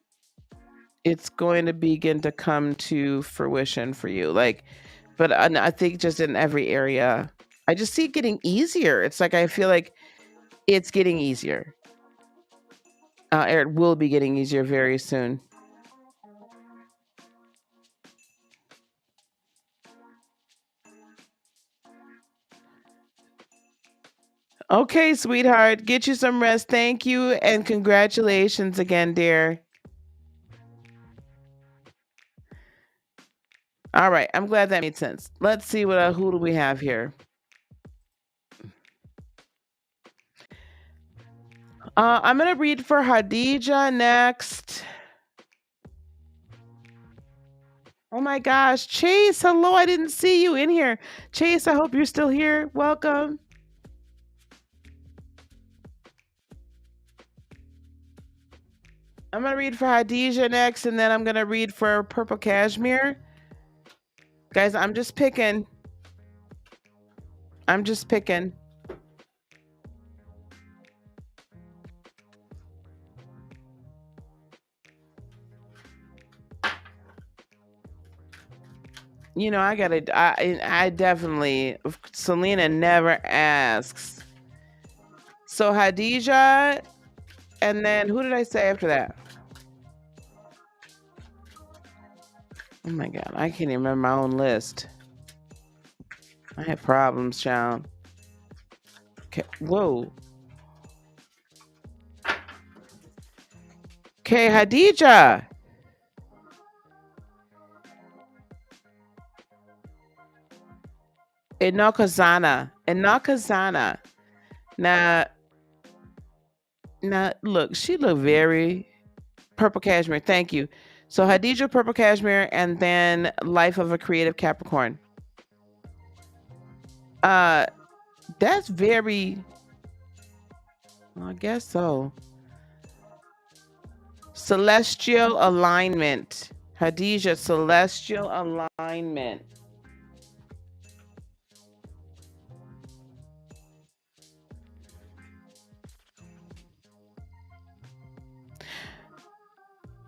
it's going to begin to come to fruition for you. Like, but I think just in every area, I just see it getting easier. It's like I feel like it's getting easier. It will be getting easier very soon. Okay, sweetheart, get you some rest. Thank you and congratulations again, dear. All right, I'm glad that made sense. Let's see who do we have here. I'm gonna read for Hadija next. Oh my gosh, Chase, hello, I didn't see you in here. Chase, I hope you're still here. Welcome. I'm gonna read for Hadija next, and then I'm gonna read for Purple Cashmere. Guys, I'm just picking. I'm just picking. You know, I definitely, Selena never asks. So Hadija, and then who did I say after that? Oh my God, I can't even remember my own list. I have problems, child. Okay, whoa. Okay, Hadija. Inokazana. Inokazana. Now, now, look, she looked very purple cashmere. Thank you. So Hadija, purple cashmere, and then Life of a Creative Capricorn. Uh, that's very. I guess so. Celestial alignment. Hadija, celestial alignment.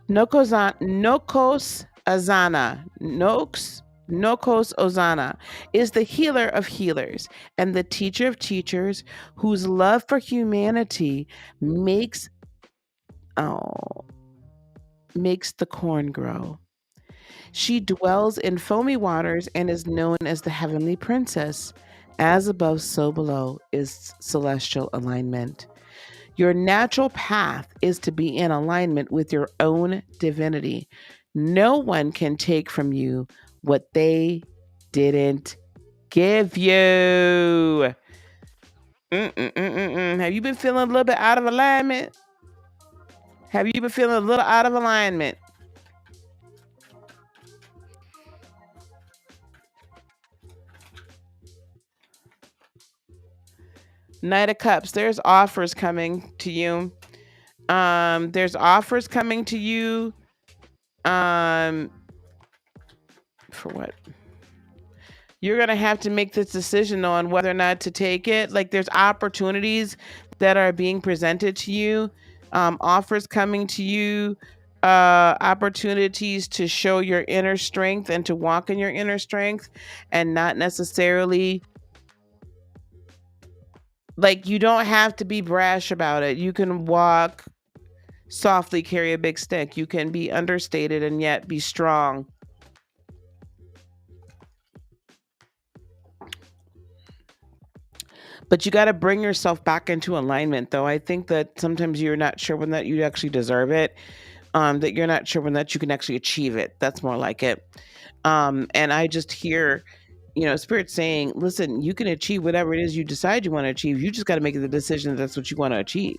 Nokos Azana. Nokos Ozana is the healer of healers and the teacher of teachers whose love for humanity makes the corn grow. She dwells in foamy waters and is known as the heavenly princess. As above, so below is celestial alignment. Your natural path is to be in alignment with your own divinity. No one can take from you what they didn't give you. Have you been feeling a little bit out of alignment? Have you been feeling a little out of alignment? Knight of Cups, there's offers coming to you. There's offers coming to you. For what? You're going to have to make this decision on whether or not to take it. Like, there's opportunities that are being presented to you, offers coming to you, opportunities to show your inner strength and to walk in your inner strength, and not necessarily, like, you don't have to be brash about it. You can walk softly, carry a big stick. You can be understated and yet be strong. But you got to bring yourself back into alignment, though. I think that sometimes you're not sure when that you actually deserve it, that you're not sure when that you can actually achieve it. That's more like it. And I just hear, Spirit saying, listen, you can achieve whatever it is you decide you want to achieve. You just got to make the decision that that's what you want to achieve.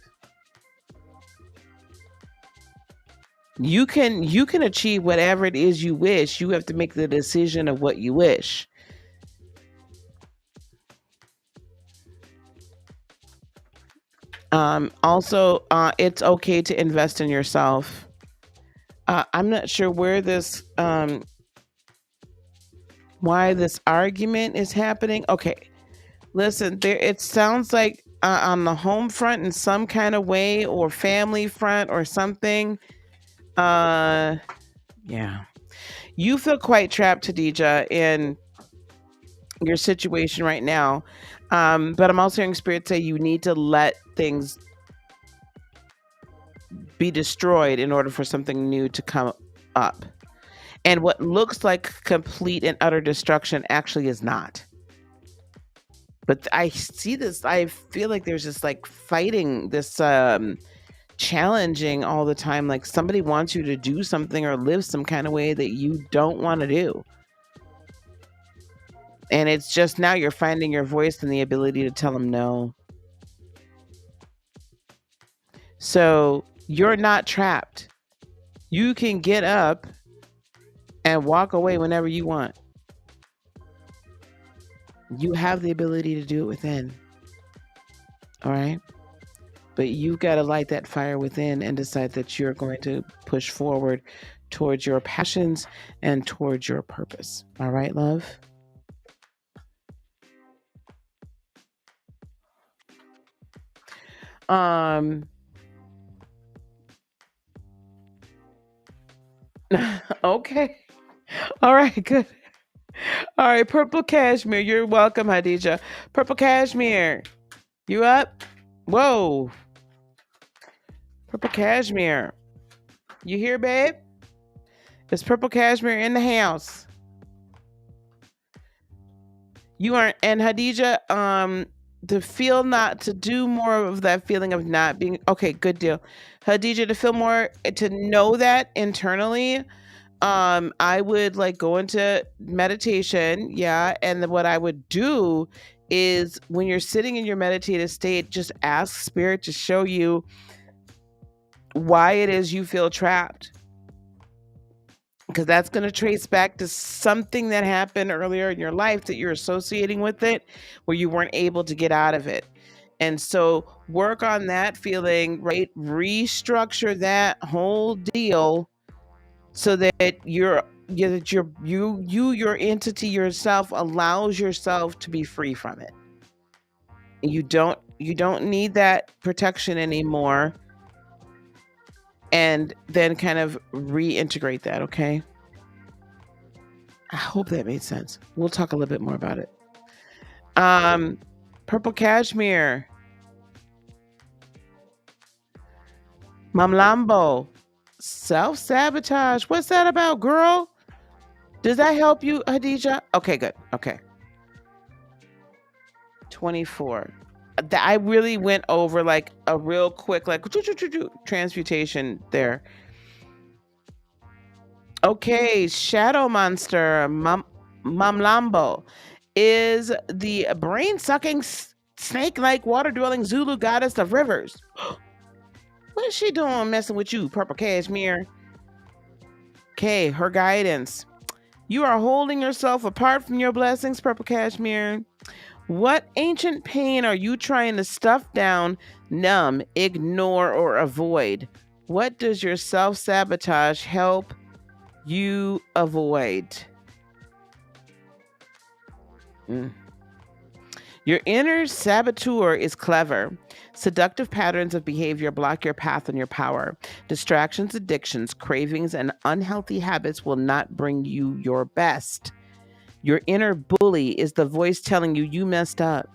You can achieve whatever it is you wish. You have to make the decision of what you wish. Also, it's okay to invest in yourself. I'm not sure where this, why this argument is happening. Okay, listen, there. It sounds like on the home front in some kind of way, or family front, or something. Yeah, you feel quite trapped, Khadija, in your situation right now. But I'm also hearing Spirit say you need to let things be destroyed in order for something new to come up. And what looks like complete and utter destruction actually is not. But I see this, I feel like there's this like fighting, this challenging all the time. Like somebody wants you to do something or live some kind of way that you don't want to do. And it's just now you're finding your voice and the ability to tell them no. So you're not trapped. You can get up and walk away whenever you want. You have the ability to do it within. All right? But you've got to light that fire within and decide that you're going to push forward towards your passions and towards your purpose. All right, love? Okay. All right, good. All right, Purple Cashmere. You're welcome, Hadija. Purple Cashmere. You up? Whoa. Purple Cashmere. You here, babe? It's Purple Cashmere in the house. You aren't, and Hadija, to feel not, to do more of that feeling of not being, okay, good deal. Hadija, to feel more, to know that internally, I would like go into meditation, yeah, and then what I would do is when you're sitting in your meditative state, just ask spirit to show you why it is you feel trapped. Because that's going to trace back to something that happened earlier in your life that you're associating with it, where you weren't able to get out of it. And so work on that feeling, right? Restructure that whole deal so that your entity yourself allows yourself to be free from it. You don't need that protection anymore, and then kind of reintegrate that, okay? I hope that made sense. We'll talk a little bit more about it. Purple cashmere. Mamlambo. Self-sabotage. What's that about, girl? Does that help you, Hadija? Okay, good. Okay. 24. I really went over like a real quick, like transmutation there. Okay, shadow monster, Mamlambo, is the brain-sucking, snake-like, water-dwelling Zulu goddess of rivers. What is she doing messing with you, purple cashmere? Okay, her guidance. You are holding yourself apart from your blessings, purple cashmere. What ancient pain are you trying to stuff down, numb, ignore, or avoid? What does your self-sabotage help you avoid? Your inner saboteur is clever. Seductive patterns of behavior block your path and your power. Distractions, addictions, cravings, and unhealthy habits will not bring you your best. Your inner bully is the voice telling you you messed up.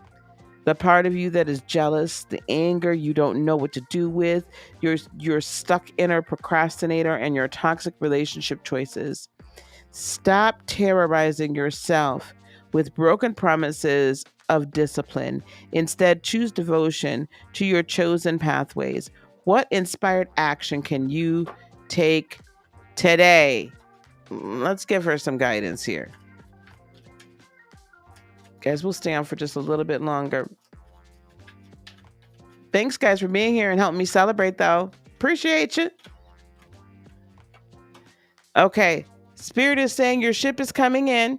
The part of you that is jealous, the anger you don't know what to do with, your stuck inner procrastinator, and your toxic relationship choices. Stop terrorizing yourself with broken promises of discipline. Instead, choose devotion to your chosen pathways. What inspired action can you take today? Let's give her some guidance here. Guys, we'll stay on for just a little bit longer. Thanks, guys, for being here and helping me celebrate, though. Appreciate you. Okay. Spirit is saying your ship is coming in.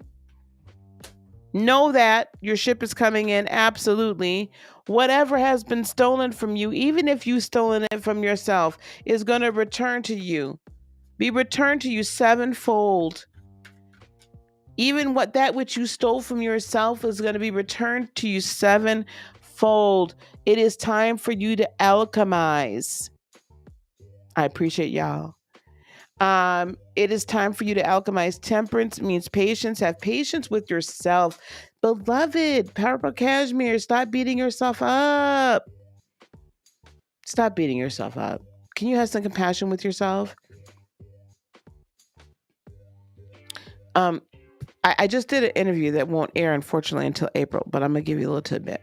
Know that your ship is coming in. Absolutely. Whatever has been stolen from you, even if you've stolen it from yourself, is going to return to you. Be returned to you sevenfold. Even that which you stole from yourself is going to be returned to you sevenfold. It is time for you to alchemize. I appreciate y'all. It is time for you to alchemize. Temperance means patience. Have patience with yourself. Beloved, purple cashmere, stop beating yourself up. Stop beating yourself up. Can you have some compassion with yourself? I just did an interview that won't air, unfortunately, until April, but I'm going to give you a little tidbit.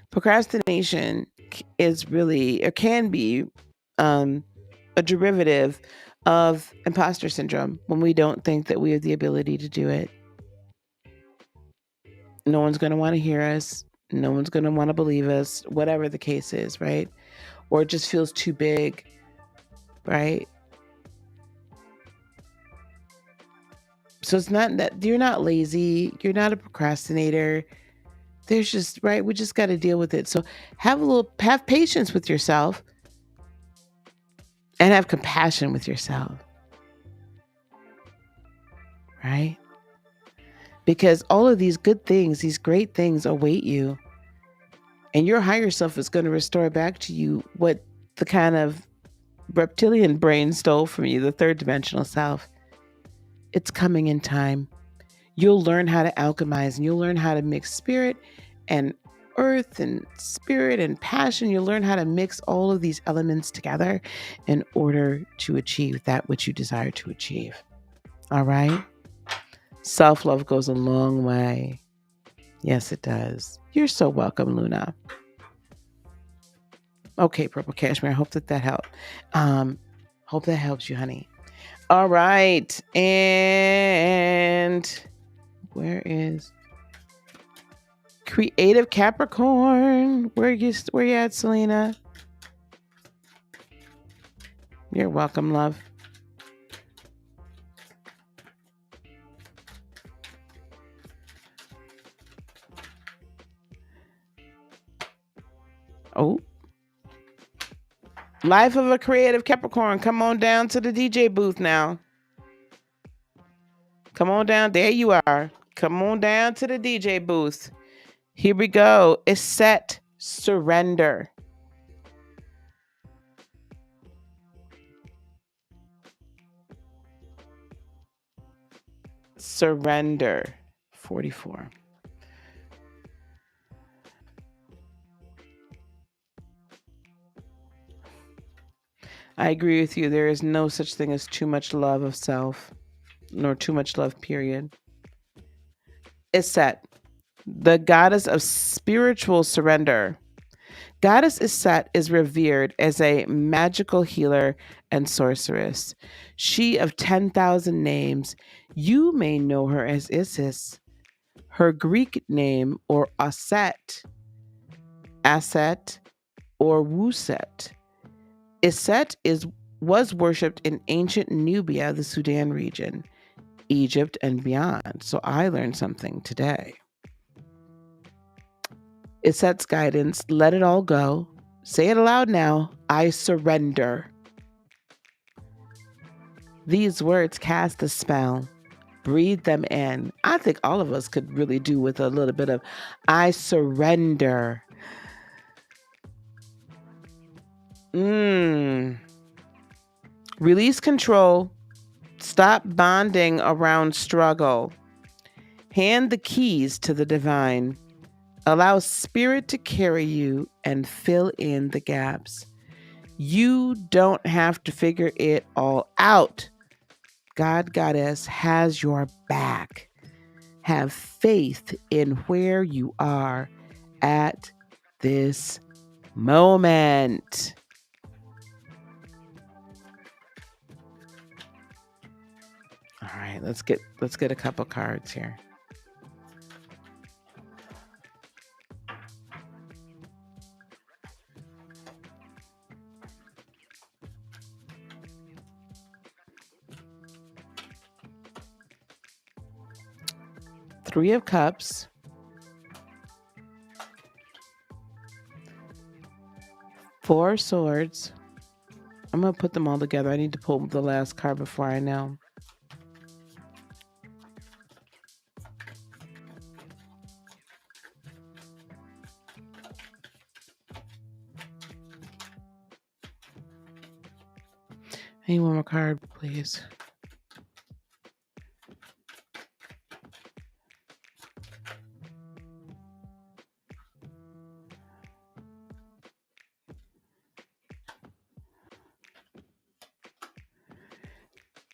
Procrastination is really, or can be, a derivative of imposter syndrome when we don't think that we have the ability to do it. No one's going to want to hear us. No one's going to want to believe us, whatever the case is, right? Or it just feels too big, right? So it's not that you're not lazy, you're not a procrastinator. There's just, right, we just got to deal with it. So have patience with yourself and have compassion with yourself. Right? Because all of these good things, these great things await you. And your higher self is going to restore back to you what the kind of reptilian brain stole from you, the third dimensional self. It's coming in time. You'll learn how to alchemize, and you'll learn how to mix spirit and earth and spirit and passion. You'll learn how to mix all of these elements together in order to achieve that which you desire to achieve. All right? Self-love goes a long way. Yes, it does. You're so welcome, Luna. Okay, Purple Cashmere. I hope that helped. Hope that helps you, honey. All right. And where is Creative Capricorn? Where you at, Selena? You're welcome, love. Oh. Life of a Creative Capricorn. Come on down to the DJ booth now. Come on down. There you are. Come on down to the DJ booth. Here we go. It's set. Surrender. Surrender. 44. I agree with you. There is no such thing as too much love of self, nor too much love, period. It's set. The goddess of spiritual surrender. Goddess Iset is revered as a magical healer and sorceress. She of 10,000 names, you may know her as Isis. Her Greek name, or Aset, or Wuset. Iset was worshipped in ancient Nubia, the Sudan region, Egypt, and beyond. So I learned something today. Iset's guidance, let it all go. Say it aloud now. I surrender. These words cast a spell. Breathe them in. I think all of us could really do with a little bit of I surrender. Release control. Stop bonding around struggle. Hand the keys to the divine. Allow spirit to carry you and fill in the gaps. You don't have to figure it all out. God, Goddess has your back. Have faith in where you are at this moment. All right, let's get a couple cards here. Three of Cups. Four Swords. I'm going to put them all together. I need to pull the last card before I know. I need one more card, please.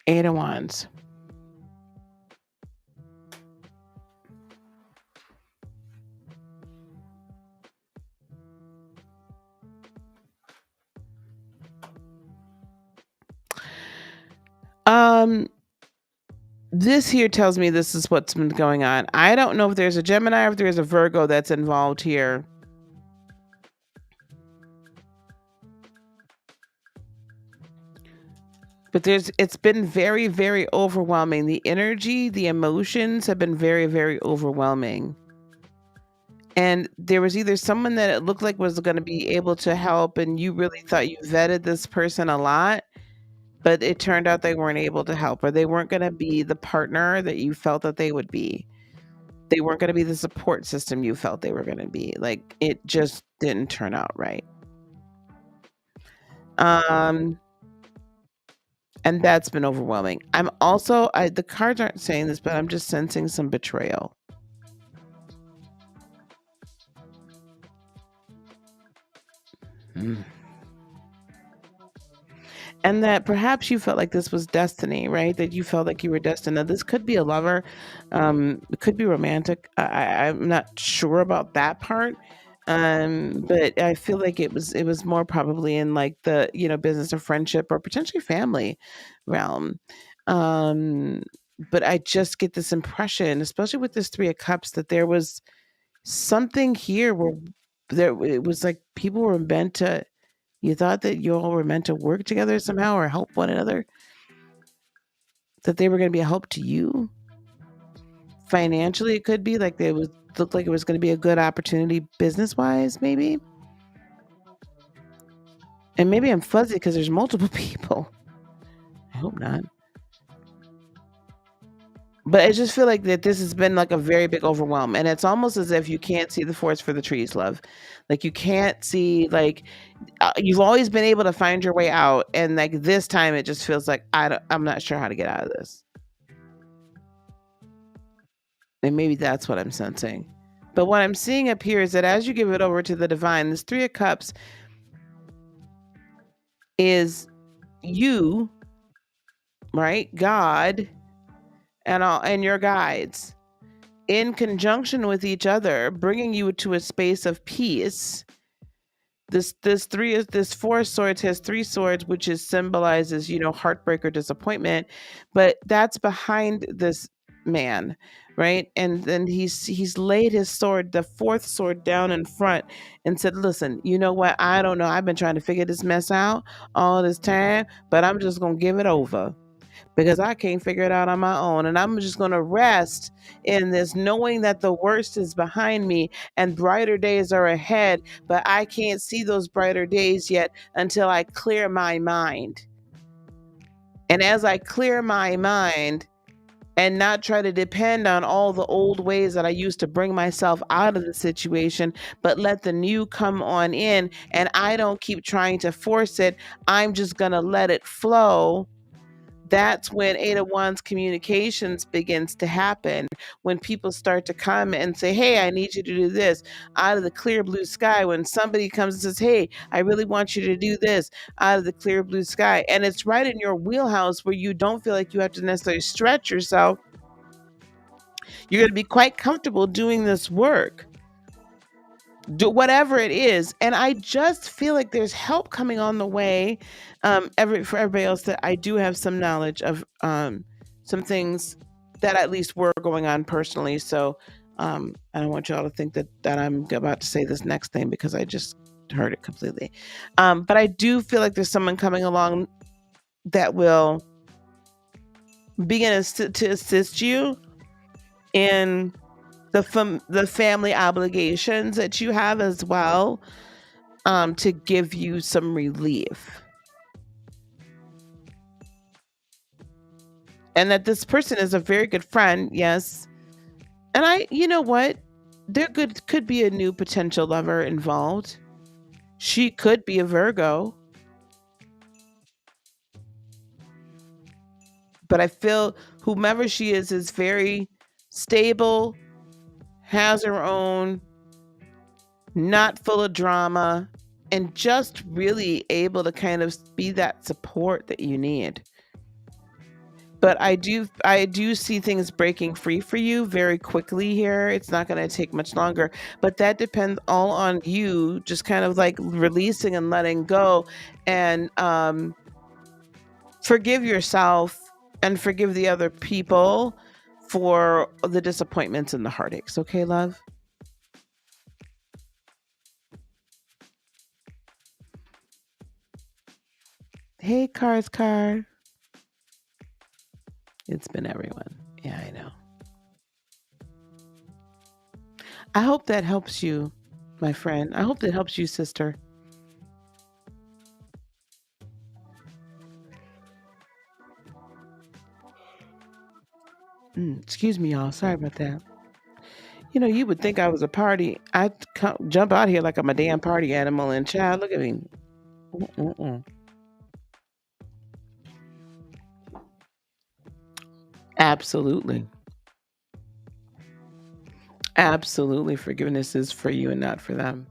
Eight of Wands. This here tells me this is what's been going on. I don't know if there's a Gemini or if there's a Virgo that's involved here. But it's been very, very overwhelming. The energy, the emotions have been very, very overwhelming. And there was either someone that it looked like was going to be able to help, and you really thought you vetted this person a lot, but it turned out they weren't able to help, or they weren't going to be the partner that you felt that they would be. They weren't going to be the support system you felt they were going to be. Like, it just didn't turn out right. And that's been overwhelming. I'm also, the cards aren't saying this, but I'm just sensing some betrayal. And that perhaps you felt like this was destiny, right? That you felt like you were destined. Now, this could be a lover. It could be romantic. I'm not sure about that part. But I feel like it was more probably in like the, business or friendship or potentially family realm. Um, but I just get this impression, especially with this 3 of Cups, that there was something here where it was like people were meant to you thought that you all were meant to work together somehow or help one another, that they were gonna be a help to you. Financially, it could be like looked like it was gonna be a good opportunity business-wise, maybe? And maybe I'm fuzzy because there's multiple people. I hope not. But I just feel like that this has been like a very big overwhelm, and it's almost as if you can't see the forest for the trees, love. Like you can't see like you've always been able to find your way out, and like this time it just feels like I'm not sure how to get out of this. And maybe that's what I'm sensing. But what I'm seeing up here is that as you give it over to the divine, this 3 of Cups is you, right? God and your guides in conjunction with each other, bringing you to a space of peace. This 4 of Swords has 3 swords, which is symbolizes, heartbreak or disappointment, but that's behind this man, right? And then he's laid his sword, the 4th sword, down in front and said, "Listen, you know what? I don't know. I've been trying to figure this mess out all this time, but I'm just gonna give it over." Because I can't figure it out on my own. And I'm just going to rest in this, knowing that the worst is behind me and brighter days are ahead. But I can't see those brighter days yet until I clear my mind. And as I clear my mind and not try to depend on all the old ways that I used to bring myself out of the situation, but let the new come on in, and I don't keep trying to force it, I'm just going to let it flow. That's when 8 of Wands communications begins to happen. When people start to come and say, "Hey, I need you to do this," out of the clear blue sky. When somebody comes and says, "Hey, I really want you to do this," out of the clear blue sky. And it's right in your wheelhouse where you don't feel like you have to necessarily stretch yourself. You're going to be quite comfortable doing this work. Do whatever it is, and I just feel like there's help coming on the way. For everybody else, that I do have some knowledge of some things that at least were going on personally. So I don't want y'all to think that I'm about to say this next thing because I just heard it completely. But I do feel like there's someone coming along that will begin to assist you in the family obligations that you have as well, to give you some relief. And that this person is a very good friend, yes. And you know what? Could be a new potential lover involved. She could be a Virgo. But I feel whomever she is very stable, has her own, not full of drama, and just really able to kind of be that support that you need. But I do see things breaking free for you very quickly here. It's not going to take much longer, but that depends all on you just kind of like releasing and letting go, and forgive yourself and forgive the other people for the disappointments and the heartaches. Okay, love? Hey, Cars Car. It's been everyone. Yeah, I know. I hope that helps you, my friend. I hope that helps you, sister. Excuse me, y'all. Sorry about that. You would think I was a party. I'd jump out here like I'm a damn party animal, and child, look at me. Mm-mm-mm. Absolutely. Absolutely. Forgiveness is for you and not for them.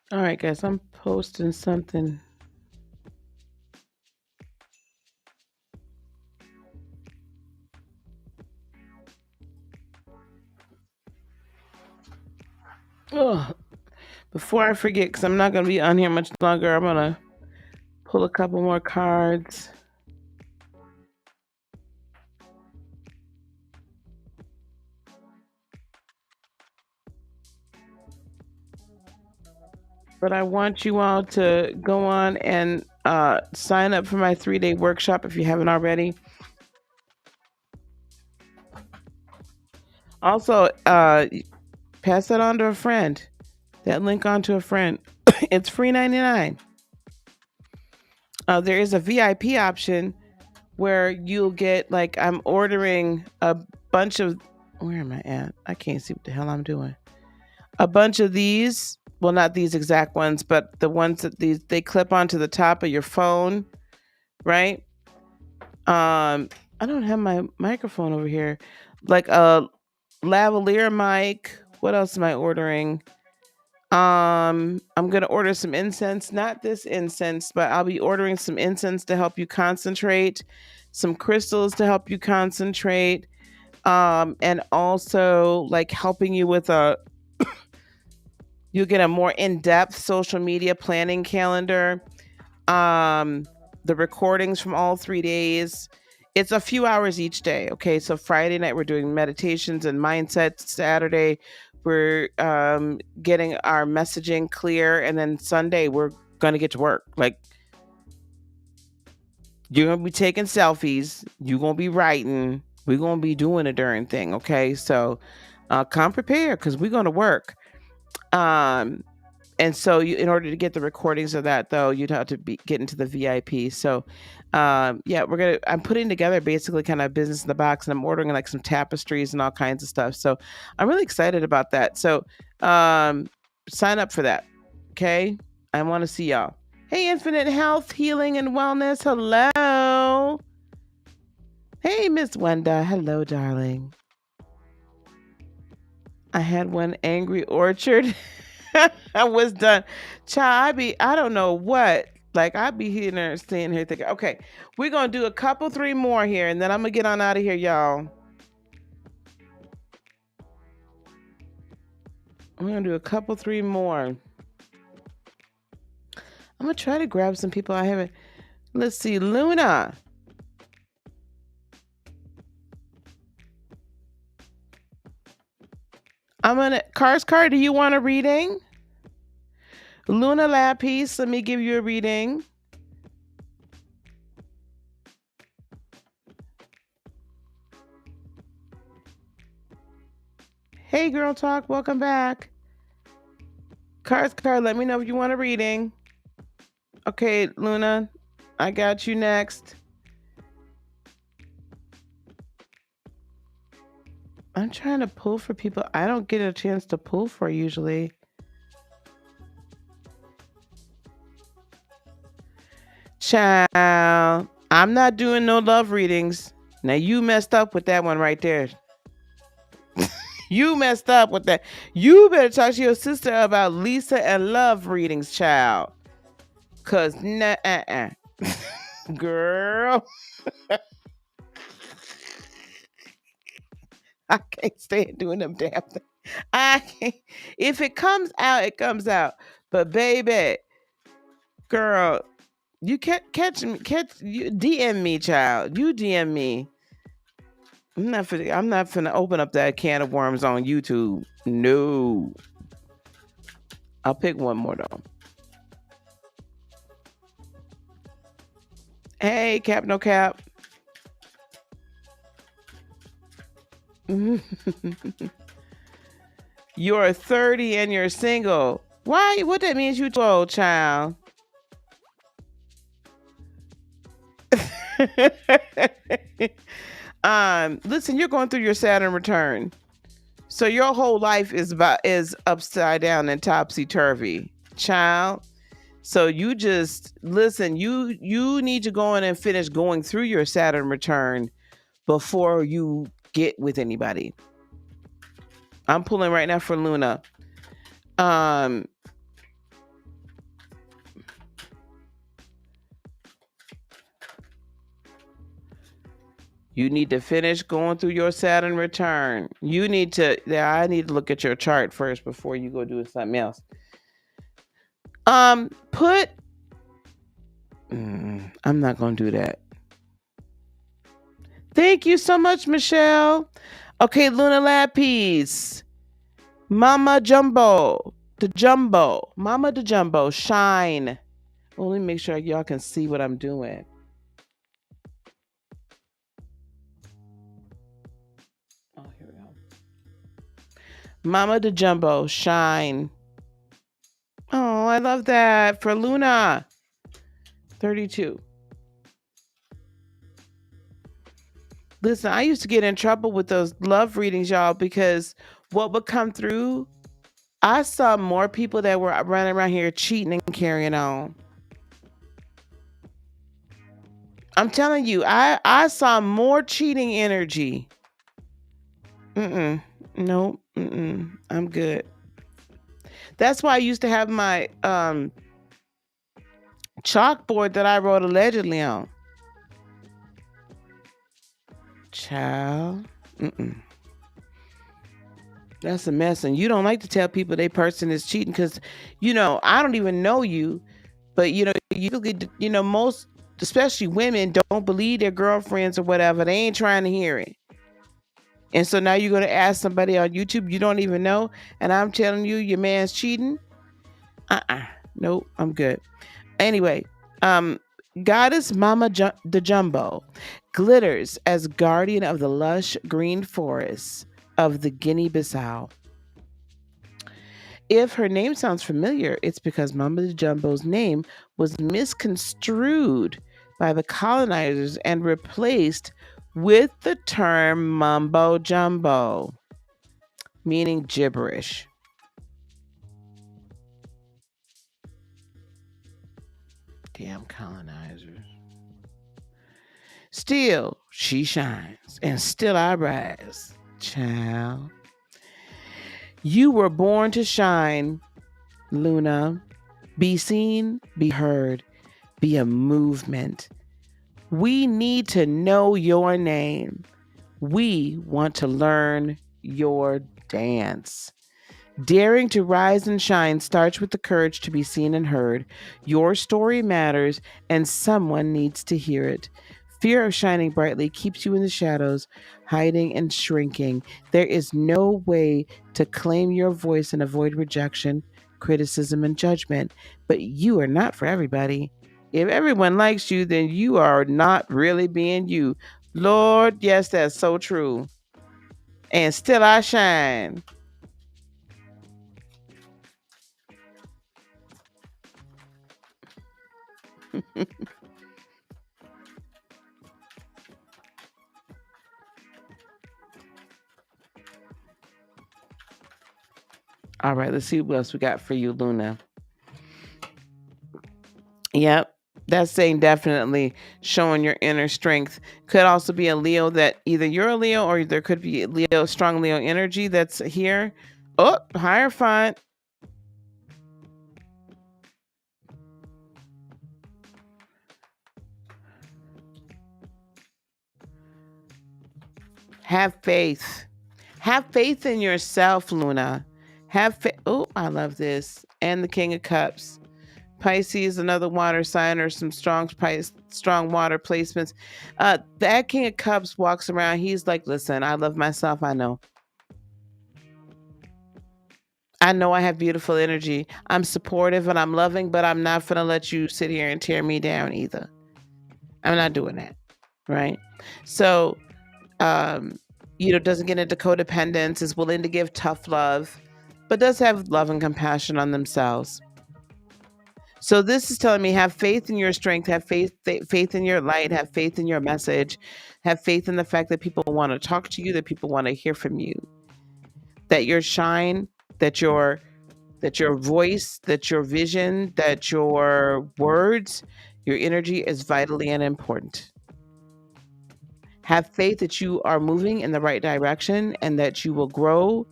All right, guys, I'm posting something. Oh, before I forget, because I'm not going to be on here much longer, I'm going to pull a couple more cards. But I want you all to go on and sign up for my 3-day workshop if you haven't already. Also, pass that on to a friend. That link on to a friend. It's free 99. There is a VIP option where you'll get, like, I'm ordering a bunch of, where am I at? I can't see what the hell I'm doing. A bunch of these, well, not these exact ones, but the ones that they clip onto the top of your phone, right? I don't have my microphone over here. Like a lavalier mic. What else am I ordering? I'm gonna order some incense, not this incense, but I'll be ordering some incense to help you concentrate, some crystals to help you concentrate, and also like helping you with you'll get a more in-depth social media planning calendar. The recordings from all 3 days. It's a few hours each day. Okay, so Friday night we're doing meditations and mindset. Saturday we're getting our messaging clear, and then Sunday we're gonna get to work. Like, you're gonna be taking selfies. You're gonna be writing. We're gonna be doing a darn thing. Okay, so come prepared because we're gonna work. And so in order to get the recordings of that, though, you'd have to get into the VIP. So yeah, I'm putting together basically kind of business in the box, and I'm ordering like some tapestries and all kinds of stuff. So I'm really excited about that. So sign up for that. Okay. I want to see y'all. Hey, Infinite Health, Healing, and Wellness. Hello. Hey, Miss Wenda. Hello, darling. I had one angry orchard. I was done. Child, I don't know what. Like, I'd be here and staying here thinking, okay, we're going to do a couple, 3 more here, and then I'm going to get on out of here, y'all. I'm going to do a couple, 3 more. I'm going to try to grab some people I haven't. Let's see, Luna. Cars Car, do you want a reading? Luna Lapis, let me give you a reading. Hey, Girl Talk, welcome back. Cars Car, let me know if you want a reading. Okay, Luna, I got you next. I'm trying to pull for people I don't get a chance to pull for usually. Child, I'm not doing no love readings. Now you messed up with that one right there. You messed up with that. You better talk to your sister about Lisa and love readings, child. Cause girl. I can't stand doing them damn things. I can't. If it comes out, it comes out. But baby, girl, you catch you DM me, child. You DM me. I'm not finna open up that can of worms on YouTube. No. I'll pick one more though. Hey, Cap No Cap. You're 30 and you're single. Why? What that means you too old, child. Listen, you're going through your Saturn return. So your whole life is upside down and topsy-turvy, child. So you just listen, you need to go in and finish going through your Saturn return before you get with anybody. I'm pulling right now for Luna. You need to finish going through your Saturn return. You need to, yeah, I need to look at your chart first before you go do something else. Put, I'm not going to do that. Thank you so much, Michelle. Okay, Luna Lapis. Mama Jumbo. The Jumbo. Mama the Jumbo. Shine. Well, let me make sure y'all can see what I'm doing. Oh, here we go. Mama the Jumbo. Shine. Oh, I love that. For Luna. 32. Listen, I used to get in trouble with those love readings, y'all, because what would come through, I saw more people that were running around here cheating and carrying on. I'm telling you, I saw more cheating energy. Nope. I'm good. That's why I used to have my chalkboard that I wrote allegedly on. Child. That's a mess. And you don't like to tell people they person is cheating because, I don't even know you. But, most, especially women, don't believe their girlfriends or whatever. They ain't trying to hear it. And so now you're going to ask somebody on YouTube you don't even know. And I'm telling you, your man's cheating. Nope, I'm good. Anyway, Goddess Mama the Jumbo glitters as guardian of the lush green forests of the Guinea-Bissau. If her name sounds familiar, it's because Mama the Jumbo's name was misconstrued by the colonizers and replaced with the term Mumbo Jumbo, meaning gibberish. Damn colonizers. Still, she shines, and still I rise, child. You were born to shine, Luna. Be seen, be heard, be a movement. We need to know your name. We want to learn your dance. Daring to rise and shine starts with the courage to be seen and heard. Your story matters, and someone needs to hear it. Fear of shining brightly keeps you in the shadows, hiding and shrinking. There is no way to claim your voice and avoid rejection, criticism, and judgment. But you are not for everybody. If everyone likes you, then you are not really being you. Lord, yes, that's so true. And still I shine. All right, let's see what else we got for you, Luna. Yep, that's saying definitely showing your inner strength. Could also be a Leo that either you're a Leo or there could be Leo, strong Leo energy that's here. Oh, Hierophant. Have faith. Have faith in yourself, Luna. Have faith. Oh, I love this. And the King of Cups. Pisces, another water sign, or some strong water placements. That King of Cups walks around. He's like, listen, I love myself. I know I have beautiful energy. I'm supportive and I'm loving, but I'm not going to let you sit here and tear me down either. I'm not doing that. Right. So, doesn't get into codependence, is willing to give tough love, but does have love and compassion on themselves. So this is telling me have faith in your strength, have faith in your light, have faith in your message, have faith in the fact that people want to talk to you, that people want to hear from you, that your shine, that your voice, that your vision, that your words, your energy is vitally and important. Have faith that you are moving in the right direction and that you will grow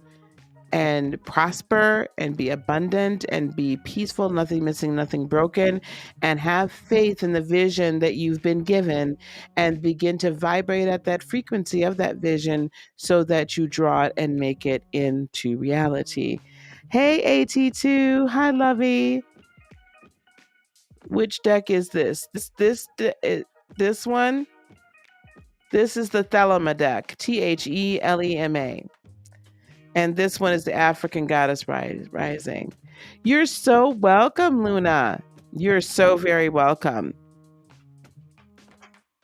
and prosper and be abundant and be peaceful, nothing missing, nothing broken, and have faith in the vision that you've been given and begin to vibrate at that frequency of that vision so that you draw it and make it into reality. Hey, AT2. Hi, Lovey. Which deck is this? This one? This is the Thelema deck, Thelema. And this one is the African Goddess Rising. You're so welcome, Luna. You're so very welcome.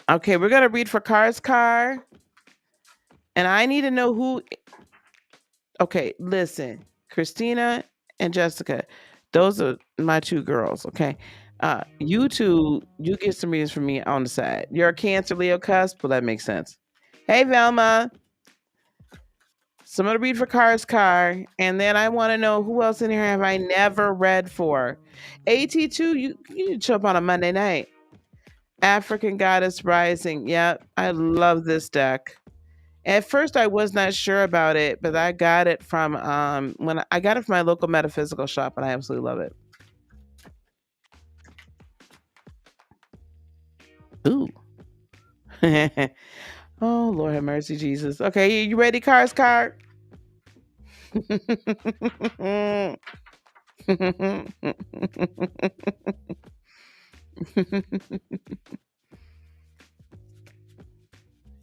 Okay, we're going to read for Car's Car. And I need to know who. Okay, listen, Christina and Jessica, those are my two girls, okay? You two, you get some readings from me on the side. You're a Cancer Leo cusp, well, that makes sense. Hey, Velma. So I'm going to read for Car's Car, and then I want to know who else in here have I never read for. AT2, you need to show up on a Monday night. African Goddess Rising. Yep, I love this deck. At first, I was not sure about it, but I got it from when I got it from my local metaphysical shop, and I absolutely love it. Ooh. Oh, Lord have mercy, Jesus. Okay, you ready, Car's Car?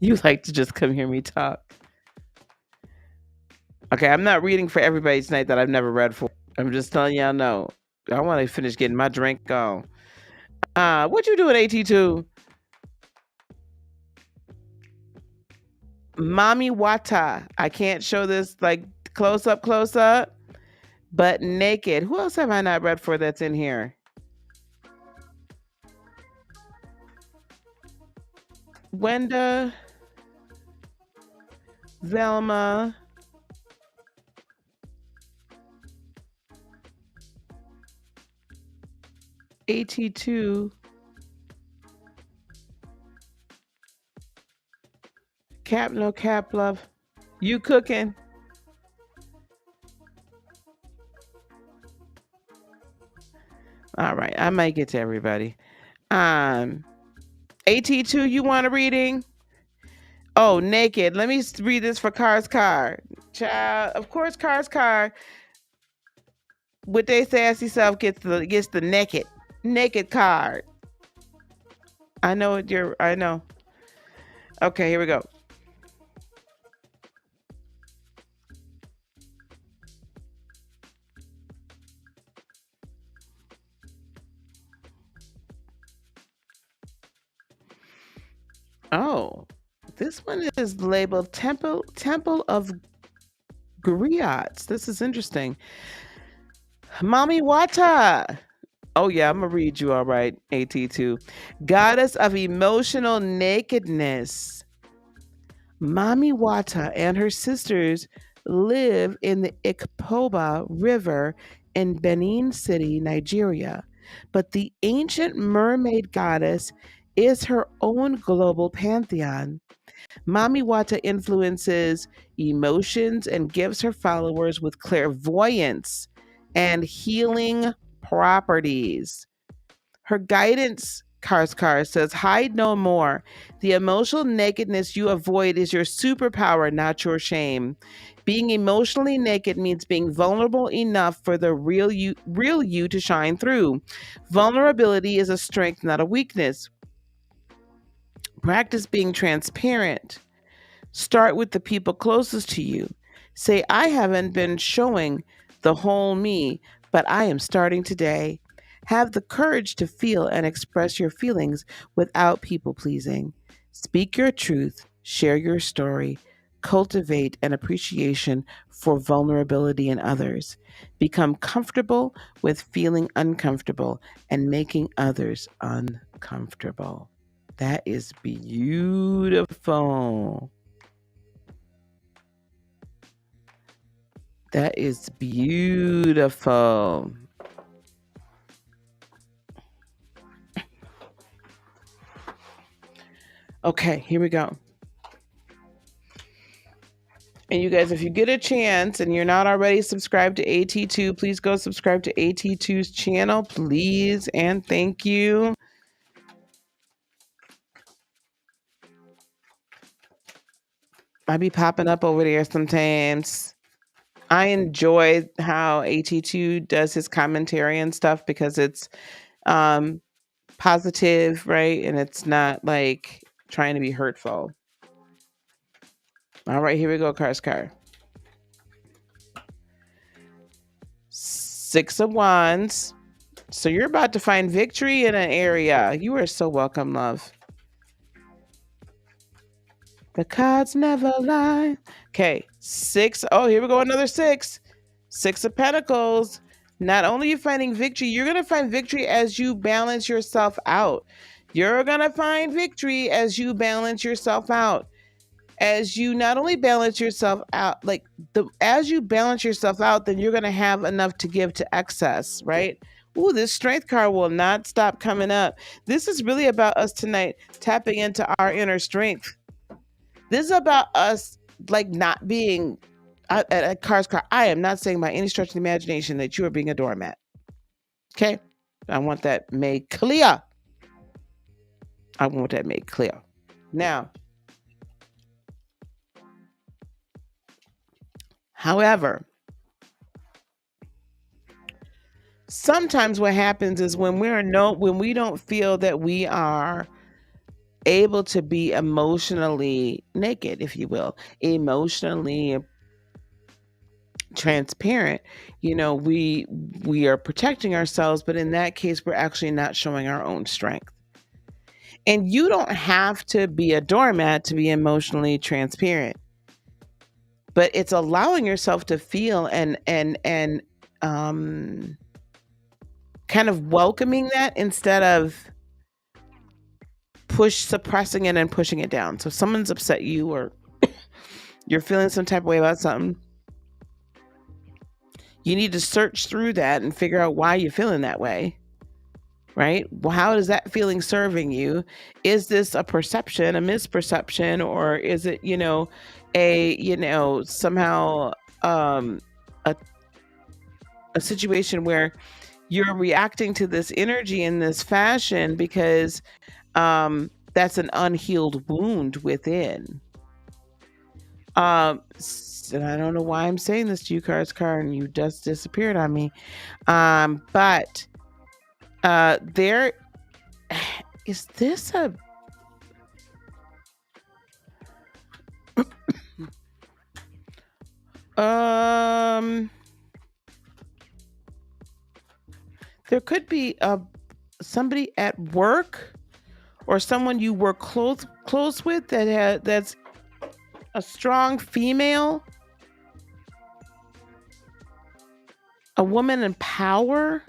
You like to just come hear me talk. Okay, I'm not reading for everybody tonight that I've never read for. I'm just telling y'all no. I want to finish getting my drink on. What you doing, AT2? Mami Wata. I can't show this like close up, but naked. Who else have I not read for that's in here? Wenda, Velma, AT2, Cap No Cap Love. You cooking? All right, I might get to everybody. AT2, you want a reading? Oh, naked. Let me read this for Car's Car. Child, of course, Car's Car with their sassy self gets the naked card. I know what I know. Okay, here we go. Oh, this one is labeled Temple of Griots. This is interesting. Mami Wata. Oh yeah, I'm gonna read you all right, AT2. Goddess of emotional nakedness. Mami Wata and her sisters live in the Ikpoba River in Benin City, Nigeria. But the ancient mermaid goddess is her own global pantheon. Mami Wata influences emotions and gives her followers with clairvoyance and healing properties. Her guidance, Karskar says, hide no more. The emotional nakedness you avoid is your superpower, not your shame. Being emotionally naked means being vulnerable enough for the real you to shine through. Vulnerability is a strength, not a weakness. Practice being transparent. Start with the people closest to you. Say, I haven't been showing the whole me, but I am starting today. Have the courage to feel and express your feelings without people pleasing. Speak your truth, share your story, cultivate an appreciation for vulnerability in others. Become comfortable with feeling uncomfortable and making others uncomfortable. That is beautiful. That is beautiful. Okay, here we go. And you guys, if you get a chance and you're not already subscribed to AT2, please go subscribe to AT2's channel, please. And thank you. I be popping up over there sometimes. I enjoy how AT2 does his commentary and stuff because it's positive, right? And it's not like trying to be hurtful. All right, here we go, Cars Car. 6 of Wands. So you're about to find victory in an area. You are so welcome, love. The cards never lie. Okay, 6. Oh, here we go, another 6. 6 of Pentacles. Not only are you finding victory, you're going to find victory as you balance yourself out. You're going to find victory as you balance yourself out. As you not only balance yourself out, as you balance yourself out, then you're going to have enough to give to excess, right? Ooh, this strength card will not stop coming up. This is really about us tonight tapping into our inner strength. This is about us not being at Cars Car. I am not saying by any stretch of the imagination that you are being a doormat. Okay? I want that made clear. Now, however, sometimes what happens is when we don't feel that we are able to be emotionally naked, if you will, emotionally transparent, we are protecting ourselves, but in that case, we're actually not showing our own strength. And you don't have to be a doormat to be emotionally transparent, but it's allowing yourself to feel and kind of welcoming that instead of suppressing it and pushing it down. So if someone's upset you or you're feeling some type of way about something, you need to search through that and figure out why you're feeling that way, right? Well, how is that feeling serving you? Is this a perception, a misperception, or is it, somehow a situation where you're reacting to this energy in this fashion because that's an unhealed wound within. And I don't know why I'm saying this to you, Cars Car, and you just disappeared on me. But there is this a there could be somebody at work or someone you work close with that's a strong female, a woman in power.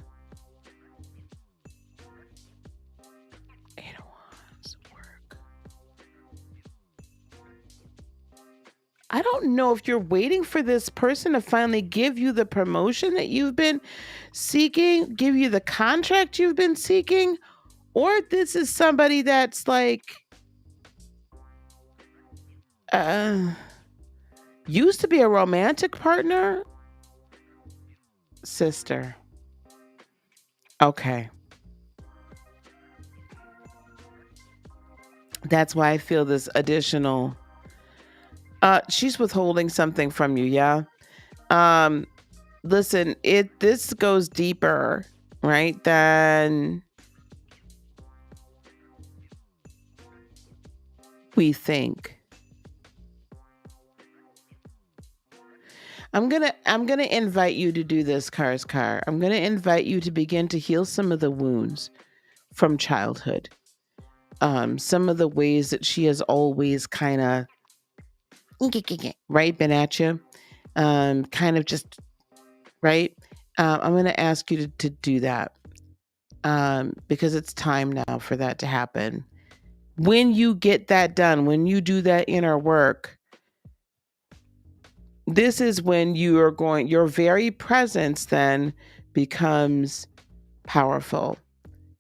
8 of Wands, work. I don't know if you're waiting for this person to finally give you the promotion that you've been seeking, give you the contract you've been seeking, or this is somebody that's used to be a romantic partner. Sister. Okay. That's why I feel this additional. She's withholding something from you, yeah? Listen, this goes deeper, right, than we think. I'm gonna invite you to do this, Cars Car. I'm gonna invite you to begin to heal some of the wounds from childhood. Some of the ways that she has always kind of right been at you. Kind of just right. I'm gonna ask you to do that. Because it's time now for that to happen. When you get that done, when you do that inner work, this is when your very presence then becomes powerful.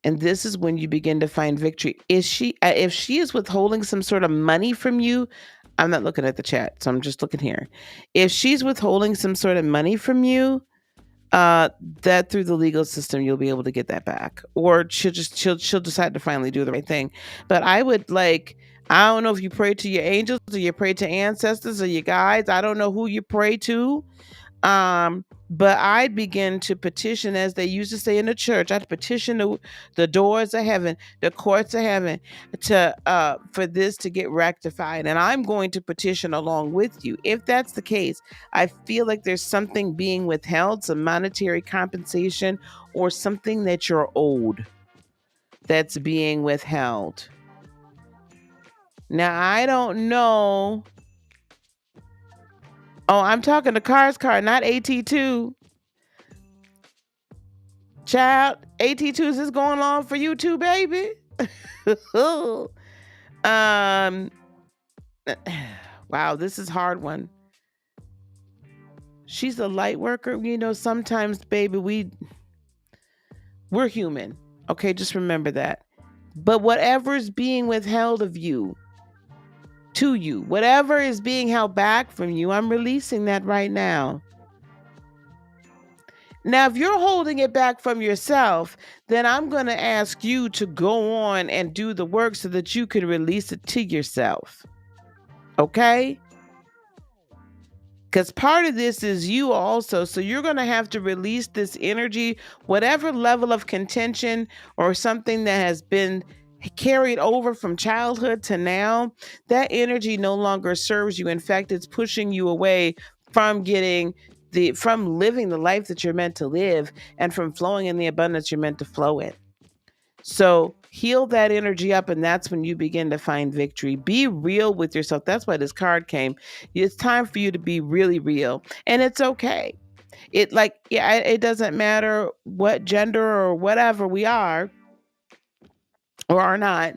And this is when you begin to find victory. If she is withholding some sort of money from you, I'm not looking at the chat, so I'm just looking here. If she's withholding some sort of money from you, that through the legal system you'll be able to get that back, or she'll decide to finally do the right thing. But I would like, I don't know if you pray to your angels or you pray to ancestors or your guides. I don't know who you pray to. But I'd begin to petition, as they used to say in the church. I'd petition the doors of heaven, the courts of heaven, to for this to get rectified. And I'm going to petition along with you. If that's the case, I feel like there's something being withheld, some monetary compensation, or something that you're owed that's being withheld. Now, I don't know. Oh, I'm talking to Cars Car, not AT2. Child, AT2s is going on for you too, baby. um, wow, this is a hard one. She's a light worker. You know, sometimes, baby, we're human. Okay, just remember that. But whatever's being withheld of you, to you, whatever is being held back from you, I'm releasing that right now. Now, if you're holding it back from yourself, then I'm going to ask you to go on and do the work so that you can release it to yourself. Okay? Because part of this is you also. So you're going to have to release this energy, whatever level of contention or something that has been carried over from childhood to now. That energy no longer serves you. In fact, it's pushing you away from from living the life that you're meant to live, and from flowing in the abundance you're meant to flow in. So heal that energy up, and that's when you begin to find victory. Be real with yourself. That's why this card came. It's time for you to be really real, and it's okay. It doesn't matter what gender or whatever we are or are not.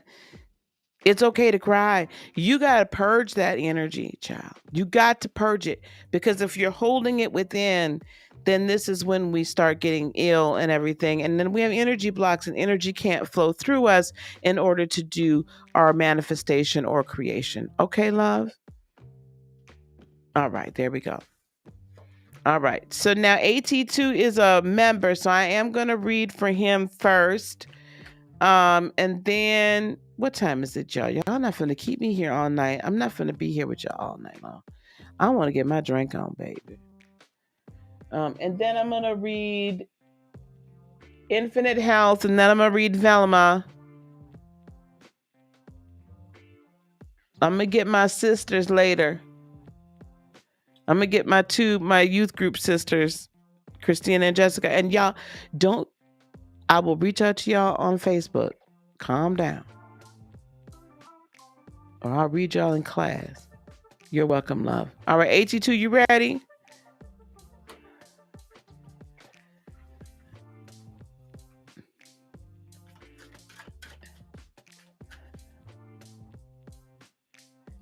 It's okay to cry. You got to purge that energy, child. You got to purge it, because if you're holding it within, then this is when we start getting ill and everything. And then we have energy blocks, and energy can't flow through us in order to do our manifestation or creation. Okay, love? All right, there we go. All right. So now AT2 is a member, so I am going to read for him first. And then what time is it, y'all? Y'all not finna keep me here all night. I'm not finna be here with y'all all night long. I want to get my drink on, baby. And then I'm gonna read Infinite Health, and then I'm gonna read Velma. I'm gonna get my sisters later. I'm gonna get my youth group sisters, Christina and Jessica. And y'all I will reach out to y'all on Facebook. Calm down. Or I'll read y'all in class. You're welcome, love. All right, AT2, you ready?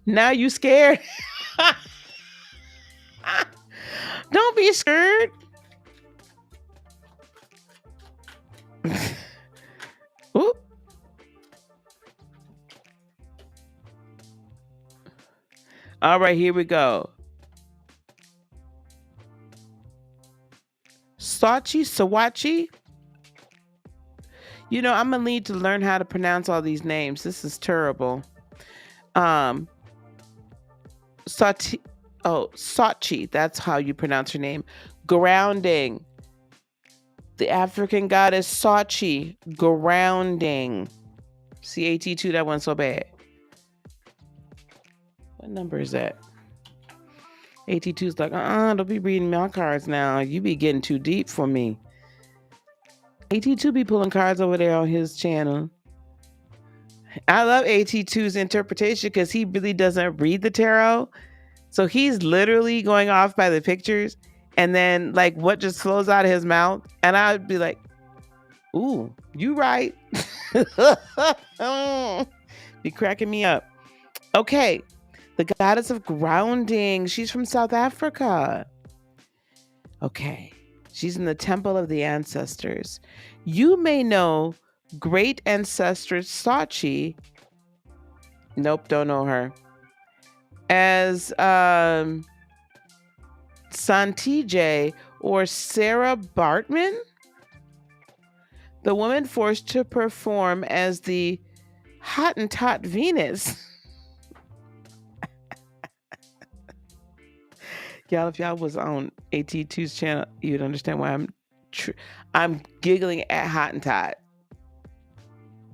Now you scared? Don't be scared. Ooh. All right, here we go. Sawachi. You know, I'm gonna need to learn how to pronounce all these names. This is terrible. Sachi. That's how you pronounce her name. Grounding. The African goddess Sachi. Grounding. CAT2, that one's so bad. What number is that? AT2's like, don't be reading my cards now. You be getting too deep for me. AT2 be pulling cards over there on his channel. I love AT2's interpretation because he really doesn't read the tarot. So he's literally going off by the pictures and then like what just flows out of his mouth. And I would be like, ooh, you right. Be cracking me up. Okay. The goddess of grounding. She's from South Africa. Okay. She's in the temple of the ancestors. You may know great ancestor Sachi. Nope, don't know her. as Santije or Sarah Bartman, the woman forced to perform as the Hottentot Venus. Y'all, if y'all was on AT2's channel, you'd understand why I'm giggling at Hottentot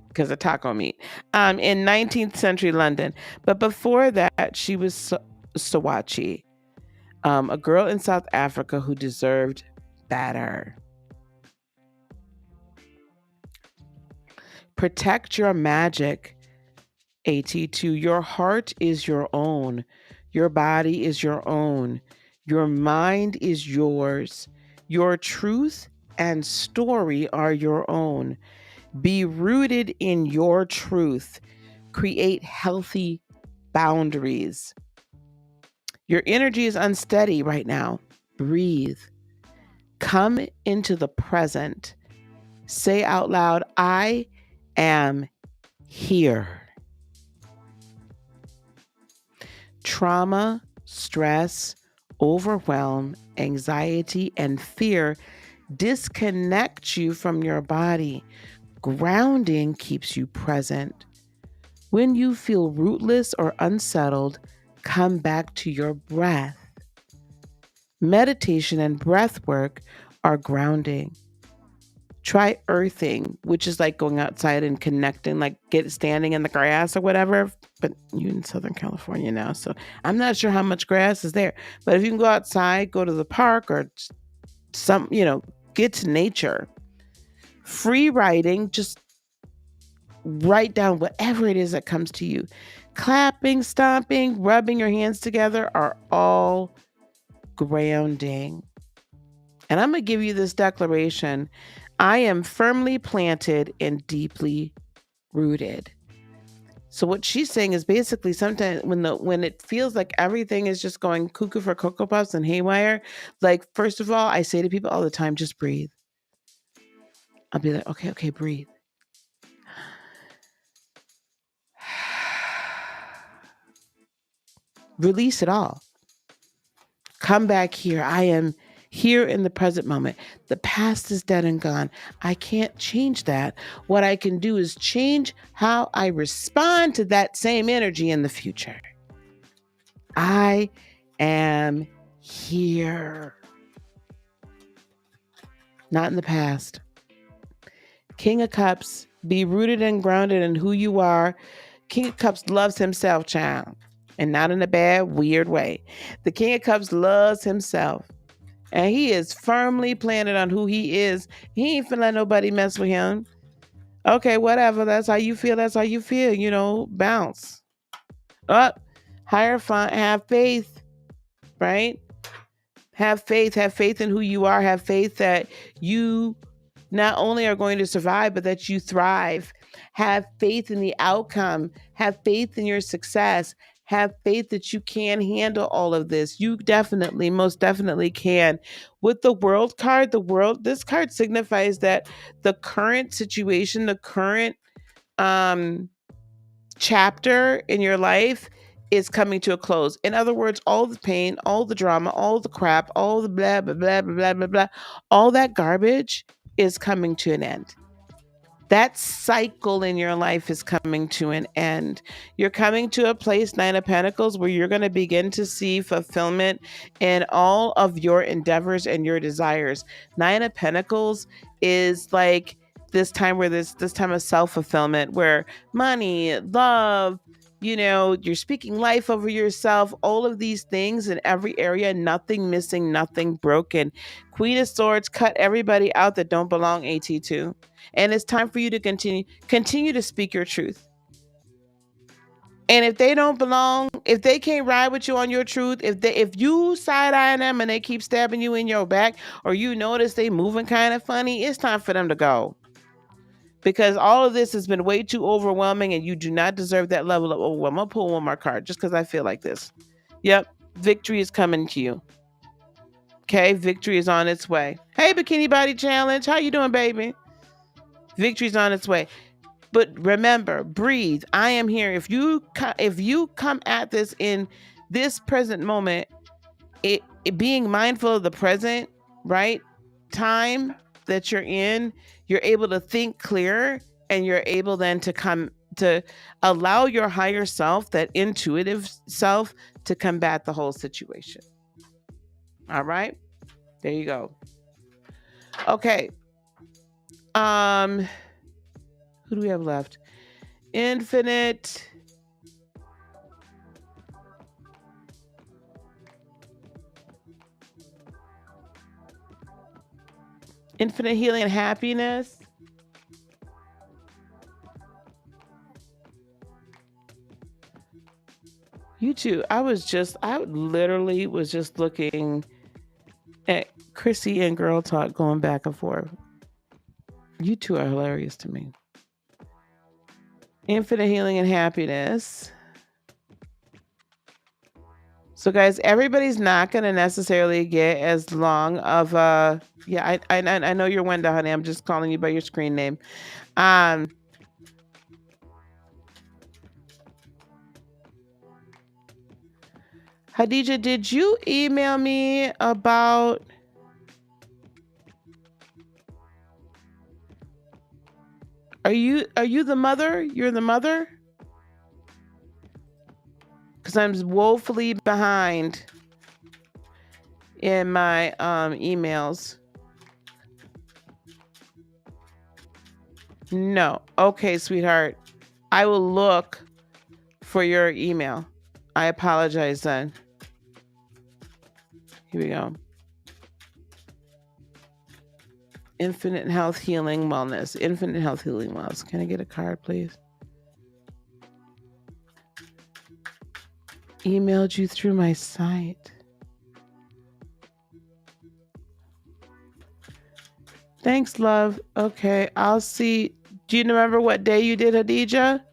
because of taco meat. In 19th century London, but before that, she was Sawachi, a girl in South Africa who deserved better. Protect your magic, AT2. Your heart is your own. Your body is your own. Your mind is yours. Your truth and story are your own. Be rooted in your truth. Create healthy boundaries. Your energy is unsteady right now. Breathe. Come into the present. Say out loud, I am here. Trauma, stress, overwhelm, anxiety, and fear disconnect you from your body. Grounding keeps you present. When you feel rootless or unsettled, come back to your breath. Meditation and breath work are grounding. Try earthing, which is like going outside and connecting, like standing in the grass or whatever. But you're in Southern California now, so I'm not sure how much grass is there. But if you can go outside, go to the park or get to nature. Free writing, just write down whatever it is that comes to you. Clapping, stomping, rubbing your hands together are all grounding. And I'm going to give you this declaration. I am firmly planted and deeply rooted. So what she's saying is basically sometimes when it feels like everything is just going cuckoo for Cocoa Puffs and haywire, like, first of all, I say to people all the time, just breathe. I'll be like, okay, breathe. Release it all. Come back here. I am here in the present moment. The past is dead and gone. I can't change that. What I can do is change how I respond to that same energy in the future. I am here. Not in the past. King of Cups, be rooted and grounded in who you are. King of Cups loves himself, child. And not in a bad, weird way. The King of Cups loves himself. And he is firmly planted on who he is. He ain't finna let nobody mess with him. Okay, whatever. That's how you feel. That's how you feel. Bounce. Up. Higher fun. Have faith. Right? Have faith. Have faith in who you are. Have faith that you not only are going to survive, but that you thrive. Have faith in the outcome. Have faith in your success. Have faith that you can handle all of this. You definitely, most definitely can. With the World card, this card signifies that the current situation, the current chapter in your life is coming to a close. In other words, all the pain, all the drama, all the crap, all the blah, blah, blah, blah, blah, blah, blah, all that garbage is coming to an end. That cycle in your life is coming to an end. You're coming to a place, Nine of Pentacles, where you're going to begin to see fulfillment in all of your endeavors and your desires. Nine of Pentacles is like this time where this time of self-fulfillment, where money, love, you're speaking life over yourself, all of these things in every area, nothing missing, nothing broken. Queen of Swords, cut everybody out that don't belong, AT2. And it's time for you to continue to speak your truth. And if they don't belong, if they can't ride with you on your truth, if you side-eyeing them and they keep stabbing you in your back, or you notice they moving kind of funny, it's time for them to go. Because all of this has been way too overwhelming and you do not deserve that level of overwhelm. I'm going to pull one more card just because I feel like this. Yep. Victory is coming to you. Okay. Victory is on its way. Hey, Bikini Body Challenge. How you doing, baby? Victory's on its way. But remember, breathe. I am here. If you come at this in this present moment, it being mindful of the present, right? Time that you're in, you're able to think clearer, and you're able then to come to allow your higher self, that intuitive self, to combat the whole situation. All right? There you go. Okay. Who do we have left? Infinite healing and happiness. You too. I literally was just looking at Chrissy and Girl Talk going back and forth. You two are hilarious to me. Infinite healing and happiness. So, guys, everybody's not going to necessarily get as long of a. Yeah, I know you're Wenda, honey. I'm just calling you by your screen name. Hadija, did you email me about? Are you the mother? You're the mother? Because I'm woefully behind in my emails. No. Okay, sweetheart. I will look for your email. I apologize then. Here we go. Infinite health, healing, wellness. Infinite health, healing, wellness. Can I get a card, please? Emailed you through my site. Thanks, love. Okay, I'll see. Do you remember what day you did, Hadija?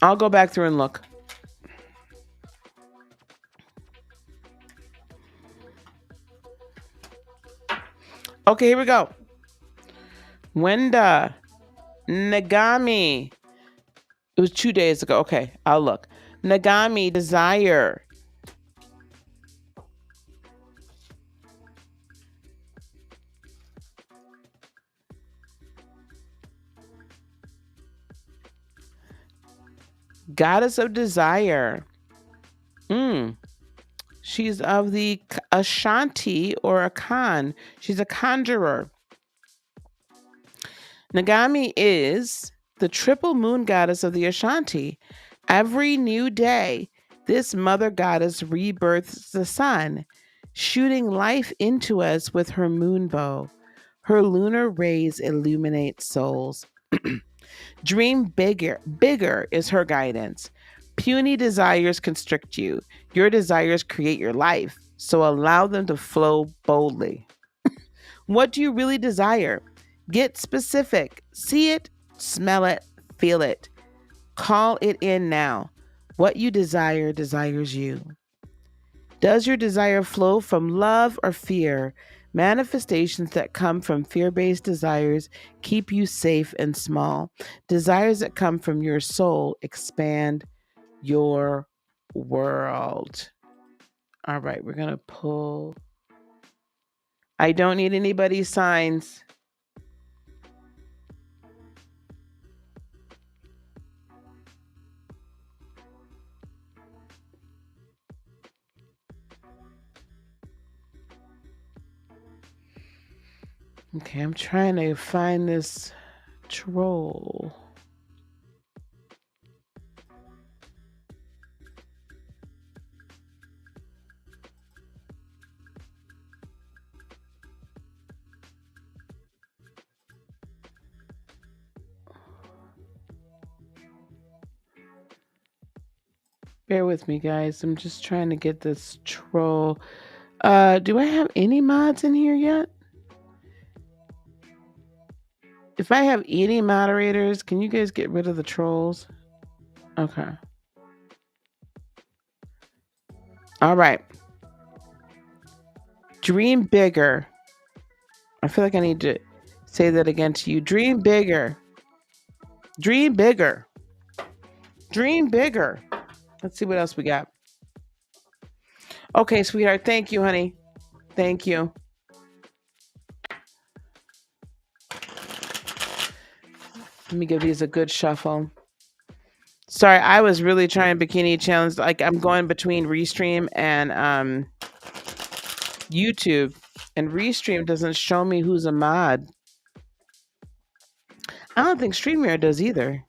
I'll go back through and look. Okay, here we go. Wenda Nagami. It was 2 days ago. Okay, I'll look. Nagami, desire. Goddess of desire. She's of the Ashanti or Akan. She's a conjurer. Nagami is the triple moon goddess of the Ashanti. Every new day, this mother goddess rebirths the sun, shooting life into us with her moon bow. Her lunar rays illuminate souls. Dream bigger. Bigger is her guidance. Puny desires constrict you. Your desires create your life, so allow them to flow boldly. What do you really desire? Get specific. See it, smell it, feel it. Call it in now. What you desire desires you. Does your desire flow from love or fear? Manifestations that come from fear-based desires keep you safe and small. Desires that come from your soul expand your world. All right, we're going to pull. I don't need anybody's signs. Okay, I'm trying to find this troll. Bear with me, guys. I'm just trying to get this troll. Do I have any mods in here yet? If I have any moderators, can you guys get rid of the trolls? Okay. All right. Dream bigger. I feel like I need to say that again to you. Dream bigger. Dream bigger. Dream bigger. Let's see what else we got. Okay, sweetheart. Thank you, honey. Thank you. Let me give these a good shuffle. Sorry, I was really trying bikini challenge. Like I'm going between Restream and YouTube, and Restream doesn't show me who's a mod. I don't think StreamYard does either.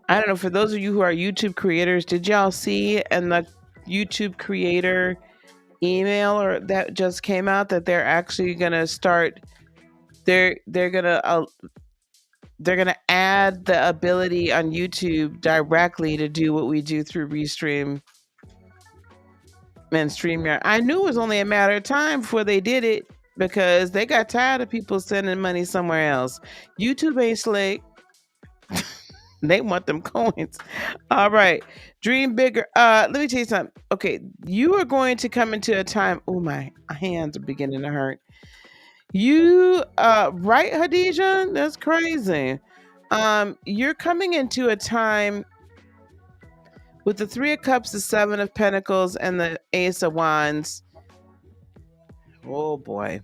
I don't know. For those of you who are YouTube creators, did y'all see in the YouTube creator email or that just came out that they're actually gonna start? They're gonna add the ability on YouTube directly to do what we do through Restream and StreamYard. I knew it was only a matter of time before they did it because they got tired of people sending money somewhere else. YouTube ain't slick. They want them coins. All right. Dream bigger. Let me tell you something. Okay, you are going to come into a time. Oh, my hands are beginning to hurt. You right, Hadija? That's crazy. You're coming into a time with the Three of Cups, the Seven of Pentacles, and the Ace of Wands. Oh boy.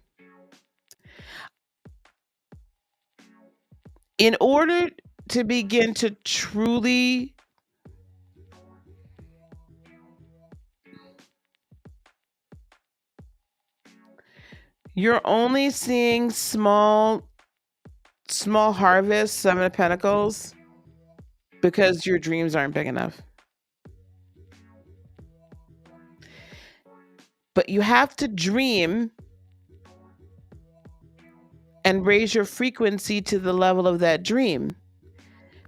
In order to begin to truly you're only seeing small harvest, Seven of Pentacles, because your dreams aren't big enough. But you have to dream and raise your frequency to the level of that dream.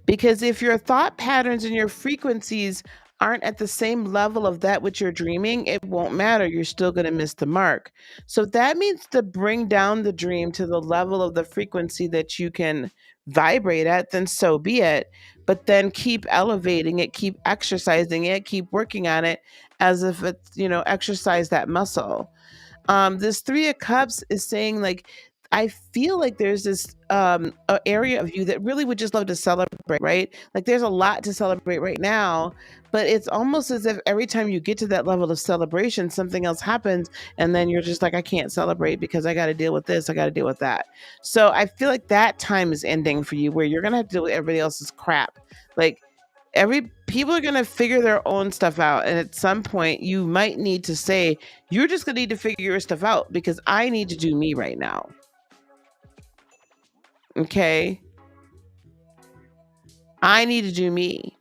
Because if your thought patterns and your frequencies aren't at the same level of that which you're dreaming, it won't matter. You're still going to miss the mark. So that means to bring down the dream to the level of the frequency that you can vibrate at, then so be it. But then keep elevating it, keep exercising it, keep working on it as if it's, exercise that muscle. This Three of Cups is saying, like, I feel like there's this area of you that really would just love to celebrate, right? Like there's a lot to celebrate right now, but it's almost as if every time you get to that level of celebration, something else happens, and then you're just like, I can't celebrate because I got to deal with this, I got to deal with that. So I feel like that time is ending for you, where you're gonna have to deal with everybody else's crap. Like people are going to figure their own stuff out, and at some point you might need to say, you're just going to need to figure your stuff out because I need to do me right now. Okay, I need to do me,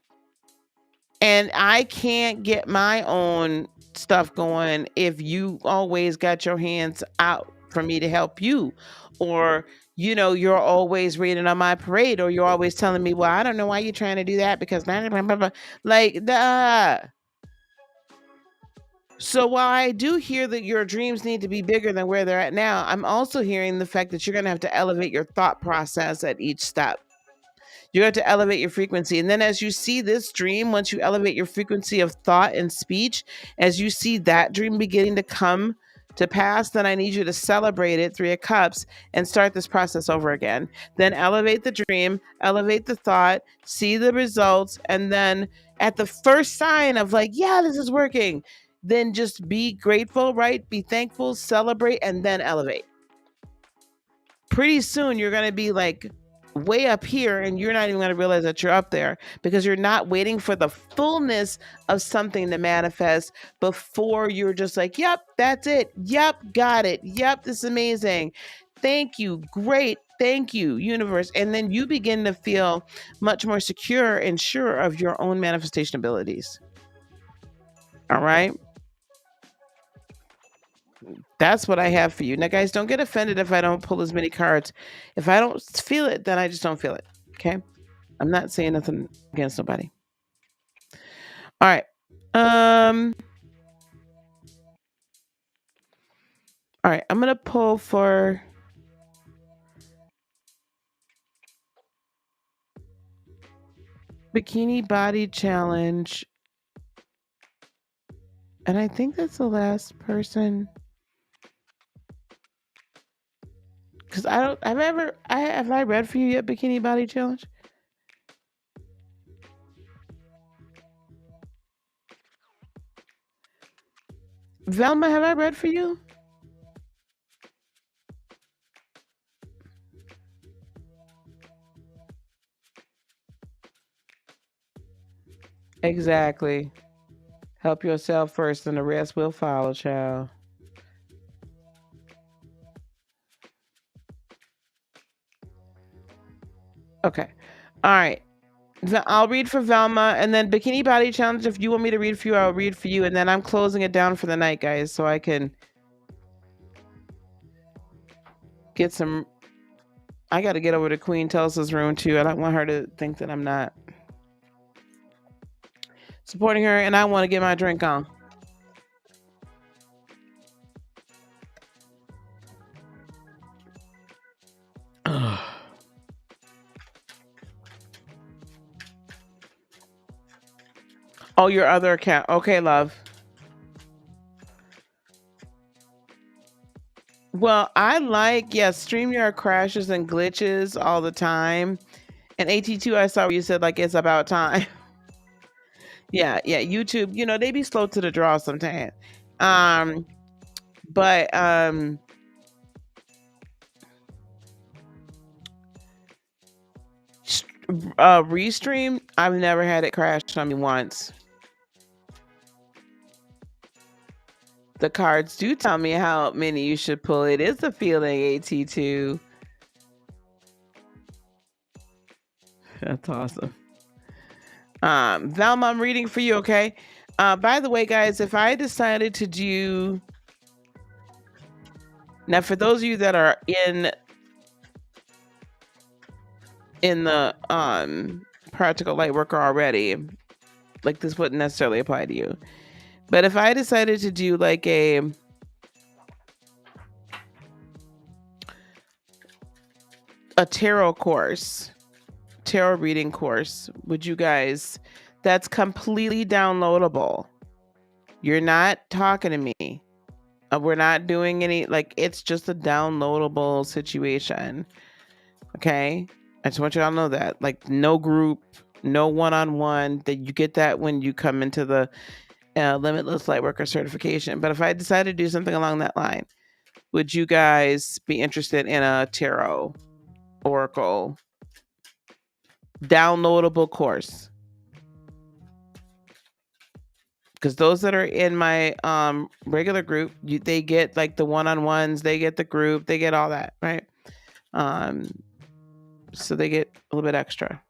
and I can't get my own stuff going if you always got your hands out for me to help you, or you're always reading on my parade, or you're always telling me, well, I don't know why you're trying to do that because blah, blah, blah, blah. Like so while I do hear that your dreams need to be bigger than where they're at now, I'm also hearing the fact that you're going to have to elevate your thought process at each step. You have to elevate your frequency. And then as you see this dream, once you elevate your frequency of thought and speech, as you see that dream beginning to come to pass, then I need you to celebrate it, Three of Cups, and start this process over again. Then elevate the dream, elevate the thought, see the results, and then at the first sign of like, yeah, this is working, then just be grateful, right? Be thankful, celebrate, and then elevate. Pretty soon you're going to be like way up here, and you're not even going to realize that you're up there because you're not waiting for the fullness of something to manifest before you're just like, yep, that's it. Yep, got it. Yep, this is amazing. Thank you. Great. Thank you, universe. And then you begin to feel much more secure and sure of your own manifestation abilities. All right. That's what I have for you. Now, guys, don't get offended if I don't pull as many cards. If I don't feel it, then I just don't feel it. Okay? I'm not saying nothing against nobody. All right. All right. I'm going to pull for Bikini Body Challenge And I think that's the last person. Because I don't. Have I read for you yet? Bikini Body Challenge. Velma, have I read for you? Exactly. Help yourself first, and the rest will follow, child. Okay. All right. I'll read for Velma, and then Bikini Body Challenge. If you want me to read for you, I'll read for you, and then I'm closing it down for the night, guys, so I can get some. I got to get over to Queen Tulsa's room too. I don't want her to think that I'm not supporting her, and I want to get my drink on. Oh, your other account. Okay, love. Well, I like, yes, StreamYard crashes and glitches all the time. And AT2, I saw where you said like it's about time. Yeah, yeah. YouTube, they be slow to the draw sometimes. Um, but Restream, I've never had it crash on me once. The cards do tell me how many you should pull. It is a feeling, AT2. That's awesome. Velma, I'm reading for you, okay? By the way, guys, if I decided to do now, for those of you that are in the practical light worker already, like this wouldn't necessarily apply to you. But if I decided to do like a tarot course, tarot reading course, would you guys? That's completely downloadable. You're not talking to me. We're not doing any, like, it's just a downloadable situation. Okay. I just want you all to know that. Like, no group, no one-on-one. That you get that when you come into the Limitless Lightworker certification. But if I decide to do something along that line, would you guys be interested in a tarot oracle downloadable course? Because those that are in my regular group, they get like the one-on-ones, they get the group, they get all that, right? So they get a little bit extra.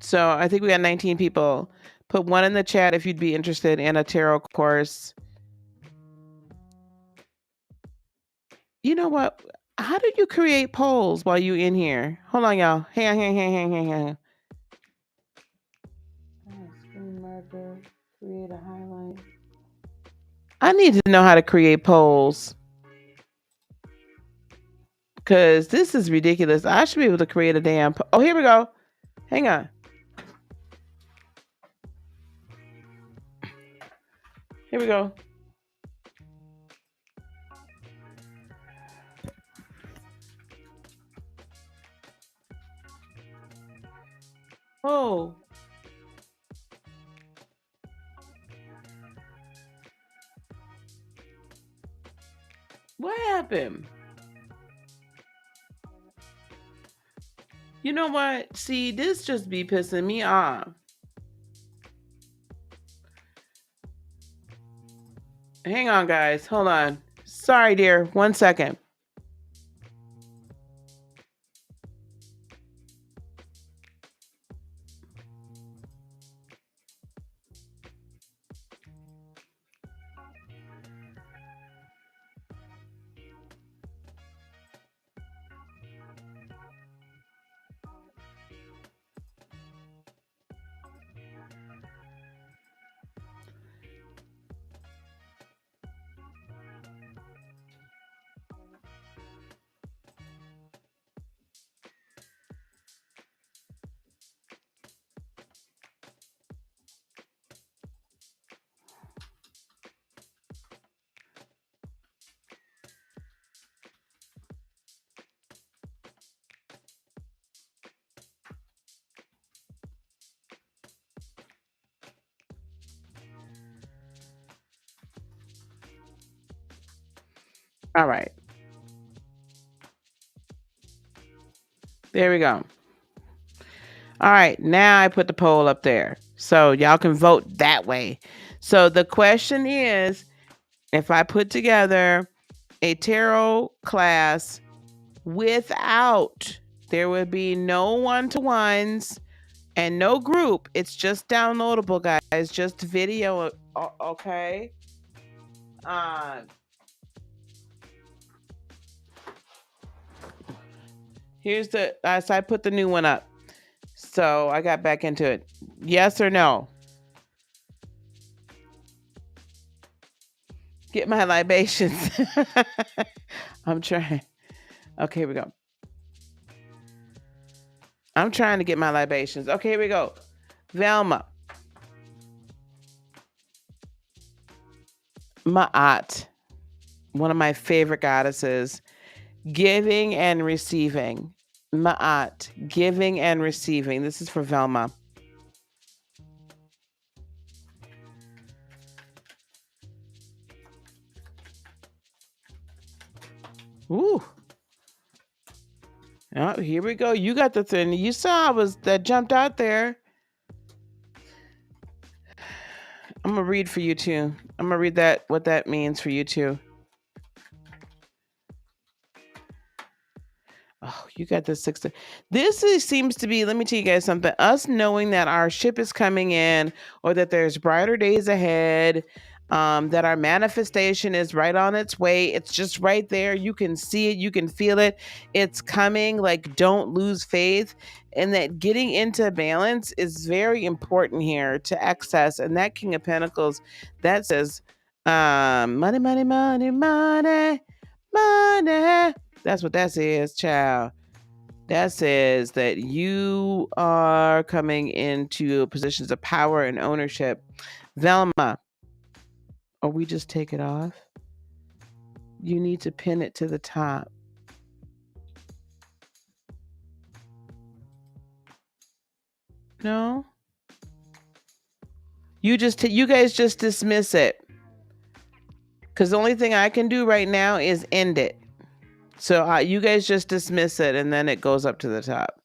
So I think we got 19 people. Put one in the chat if you'd be interested in a tarot course. You know what? How did you create polls while you in here? Hold on, y'all. Hang on. Screen marker, create a highlight. I need to know how to create polls. Because this is ridiculous. I should be able to create a damn... Oh, here we go. Hang on. Here we go. Oh. What happened? You know what? See, this just be pissing me off. Hang on, guys. Hold on. Sorry, dear. 1 second. All right. There we go. All right. Now I put the poll up there. So y'all can vote that way. So the question is, if I put together a tarot class without, there would be no one-to-ones and no group. It's just downloadable, guys. Just video. Okay. Uh, here's the. So I put the new one up. So I got back into it. Yes or no? Get my libations. I'm trying. Okay, here we go. I'm trying to get my libations. Okay, here we go. Velma. Ma'at. One of my favorite goddesses. Giving and receiving. Ma'at. Giving and receiving. This is for Velma. Ooh. Oh, here we go. You got the thing. You saw that jumped out there. I'm gonna read for you too. I'm gonna read what that means for you too. Oh, you got the 6. This seems to be, let me tell you guys something. Us knowing that our ship is coming in, or that there's brighter days ahead, that our manifestation is right on its way. It's just right there. You can see it. You can feel it. It's coming. Like, don't lose faith. And that getting into balance is very important here to access. And that King of Pentacles, that says, money, money, money, money, money. That's what that says, child. That says that you are coming into positions of power and ownership. Velma, or we just take it off? You need to pin it to the top. No? You guys just dismiss it. Because the only thing I can do right now is end it. So you guys just dismiss it, and then it goes up to the top.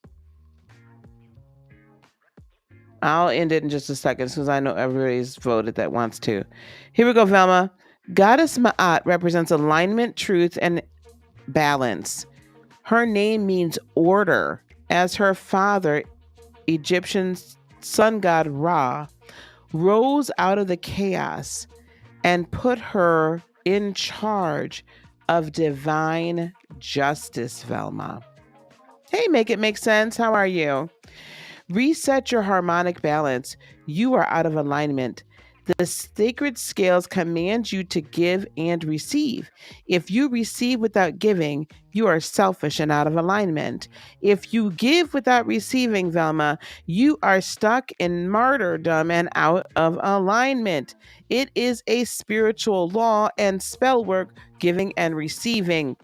I'll end it in just a second, because I know everybody's voted that wants to. Here we go, Velma. Goddess Ma'at represents alignment, truth, and balance. Her name means order, as her father, Egyptian sun god Ra, rose out of the chaos and put her in charge of divine justice, Velma. Hey, make it make sense. How are you? Reset your harmonic balance. You are out of alignment. The sacred scales command you to give and receive. If you receive without giving, you are selfish and out of alignment. If you give without receiving, Velma, you are stuck in martyrdom and out of alignment. It is a spiritual law and spell work, giving and receiving.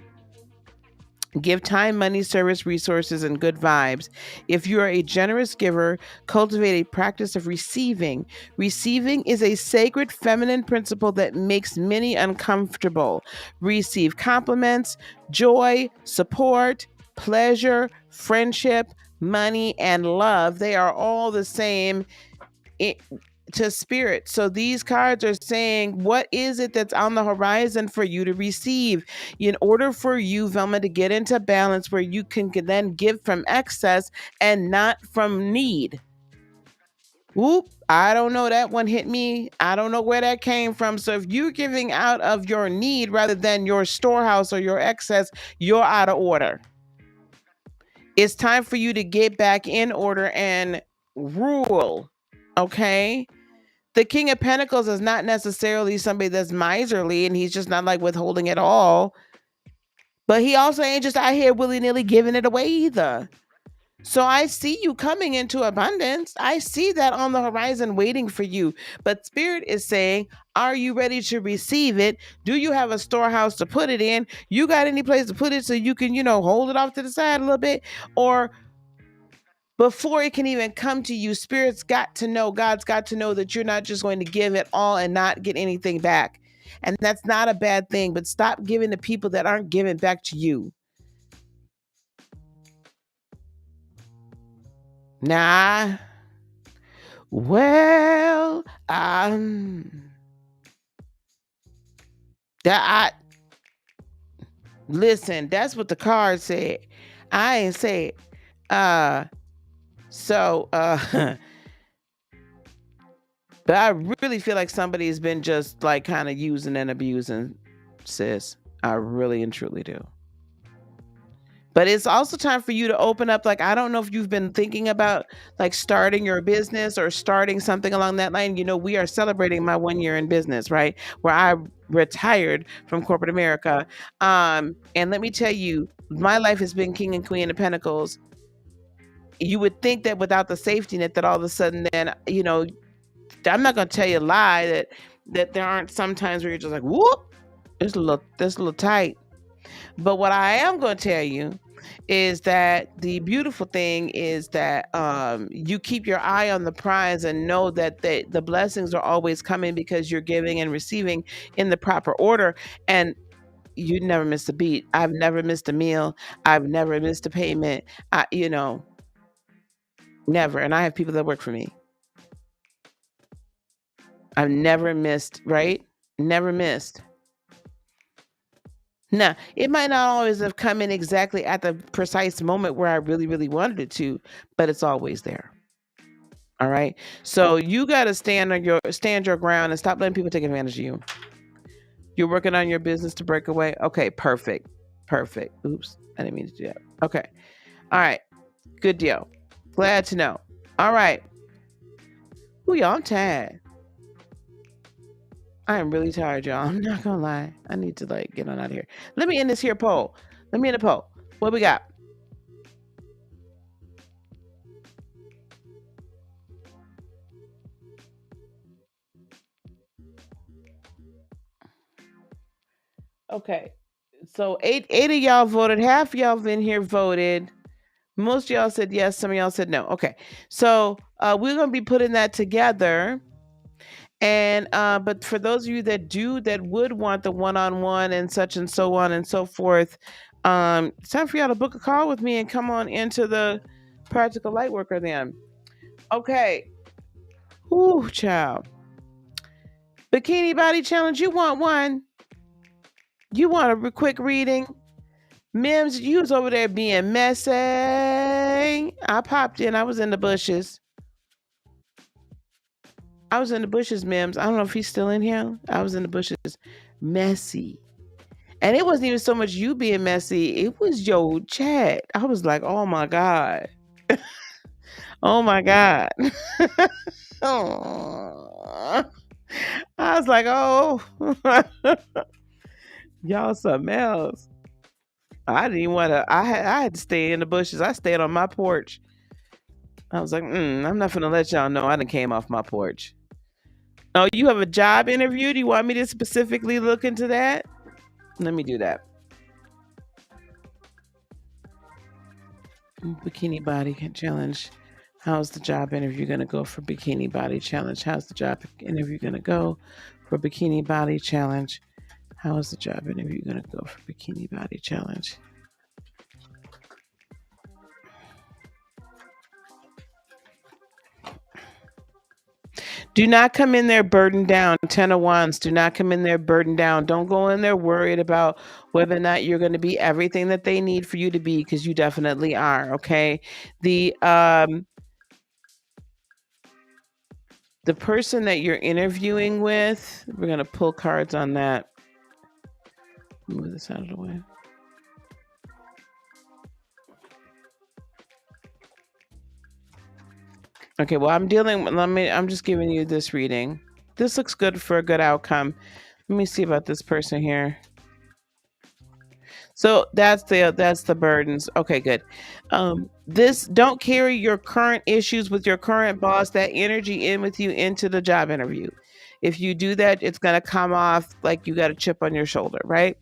Give time, money, service, resources, and good vibes. If you are a generous giver, cultivate a practice of receiving. Receiving is a sacred feminine principle that makes many uncomfortable. Receive compliments, joy, support, pleasure, friendship, money, and love. They are all the same to spirit. So these cards are saying, what is it that's on the horizon for you to receive? In order for you, Velma, to get into balance where you can then give from excess and not from need. Whoop, I don't know. That one hit me. I don't know where that came from. So if you're giving out of your need rather than your storehouse or your excess, you're out of order. It's time for you to get back in order and rule. Okay? The King of Pentacles is not necessarily somebody that's miserly, and he's just not like withholding it all. But he also ain't just out here willy-nilly giving it away either. So I see you coming into abundance. I see that on the horizon waiting for you. But Spirit is saying, are you ready to receive it? Do you have a storehouse to put it in? You got any place to put it so you can, hold it off to the side a little bit? Or before it can even come to you, God's got to know that you're not just going to give it all and not get anything back. And that's not a bad thing, but stop giving to people that aren't giving back to you. Nah. Well, that listen, that's what the card said. I ain't say it. So but I really feel like somebody has been just like kind of using and abusing, sis. I really and truly do. But it's also time for you to open up. Like, I don't know if you've been thinking about like starting your business or starting something along that line. We are celebrating my 1 year in business, right? Where I retired from corporate America. And let me tell you, my life has been king and queen of pentacles. You would think that without the safety net that all of a sudden then, I'm not gonna tell you a lie that there aren't some times where you're just like, whoop, it's a little tight. But what I am gonna tell you is that the beautiful thing is that you keep your eye on the prize and know that the blessings are always coming because you're giving and receiving in the proper order. And you never miss a beat. I've never missed a meal. I've never missed a payment. Never. And I have people that work for me. I've never missed, right? Never missed. Now, it might not always have come in exactly at the precise moment where I really, really wanted it to, but it's always there. All right. So you got to stand your ground and stop letting people take advantage of you. You're working on your business to break away. Okay, perfect. Perfect. Oops, I didn't mean to do that. Okay. All right. Good deal. Glad to know. All right. Ooh, y'all, I'm tired. I am really tired, y'all. I'm not gonna lie. I need to get on out of here. Let me end this here poll. Let me end the poll. What we got? Okay. So eight of y'all voted. Half of y'all in here voted. Most of y'all said yes. Some of y'all said no. Okay. So we're gonna be putting that together. And but for those of you that would want the one-on-one and such and so on and so forth, it's time for y'all to book a call with me and come on into the Practical Lightworker then. Okay. Ooh, child. Bikini Body Challenge, you want one? You want a quick reading? Mims, you was over there being messy. I popped in. I was in the bushes. Mims. I don't know if he's still in here. I was in the bushes. Messy. And it wasn't even so much you being messy. It was your chat. I was like, oh my God. Oh my God. Oh. I was like, oh. Y'all something else. I didn't want to. I had to stay in the bushes. I stayed on my porch. I was like, I'm not gonna let y'all know I done came off my porch. Oh, you have a job interview? Do you want me to specifically look into that? Let me do that. Bikini Body Challenge. How's the job interview gonna go for Bikini Body Challenge? How's the job interview gonna go for Bikini Body Challenge? How is the job interview gonna go for Bikini Body Challenge? Do not come in there burdened down. 10 of Wands. Do not come in there burdened down. Don't go in there worried about whether or not you're going to be everything that they need for you to be, because you definitely are. Okay. The person that you're interviewing with, we're going to pull cards on that. Move this out of the way. Okay, well, I'm just giving you this reading. This looks good for a good outcome. Let me see about this person here. So that's the burdens. Okay, good. Don't carry your current issues with your current boss, that energy in with you into the job interview. If you do that, it's gonna come off like you got a chip on your shoulder, right?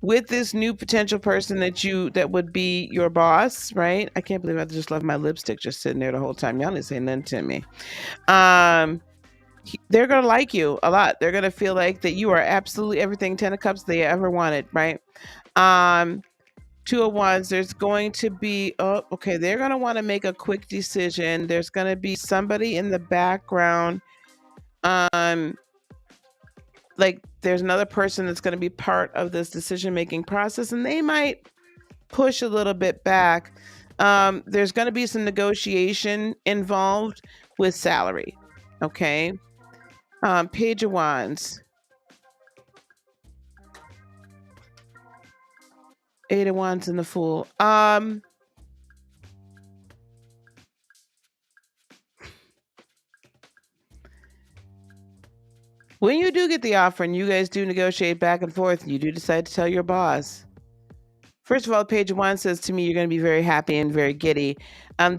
With this new potential person that would be your boss, right? I can't believe I just left my lipstick just sitting there the whole time. Y'all didn't say nothing to me. they're going to like you a lot. They're going to feel like that you are absolutely everything 10 of cups they ever wanted, right? Um, Two of Wands, there's going to be, oh, okay, they're going to want to make a quick decision. There's going to be somebody in the background. Like there's another person that's going to be part of this decision making process, and they might push a little bit back. There's going to be some negotiation involved with salary. Okay. Page of Wands, Eight of Wands, and the Fool. When you do get the offer and you guys do negotiate back and forth, you do decide to tell your boss. First of all, Page of Wands says to me, you're going to be very happy and very giddy.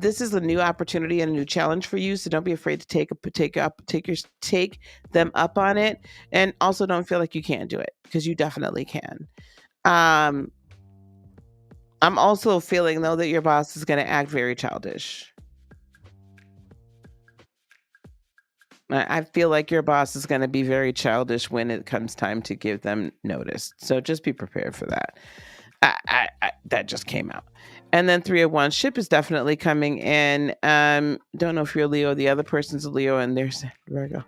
This is a new opportunity and a new challenge for you, so don't be afraid to take them up on it, and also don't feel like you can't do it, because you definitely can. I'm also feeling though that your boss is going to act very childish. I feel like your boss is going to be very childish when it comes time to give them notice. So just be prepared for that. That just came out. And then Three of Wands, ship is definitely coming in. Don't know if you're Leo. The other person's a Leo, and there's Virgo.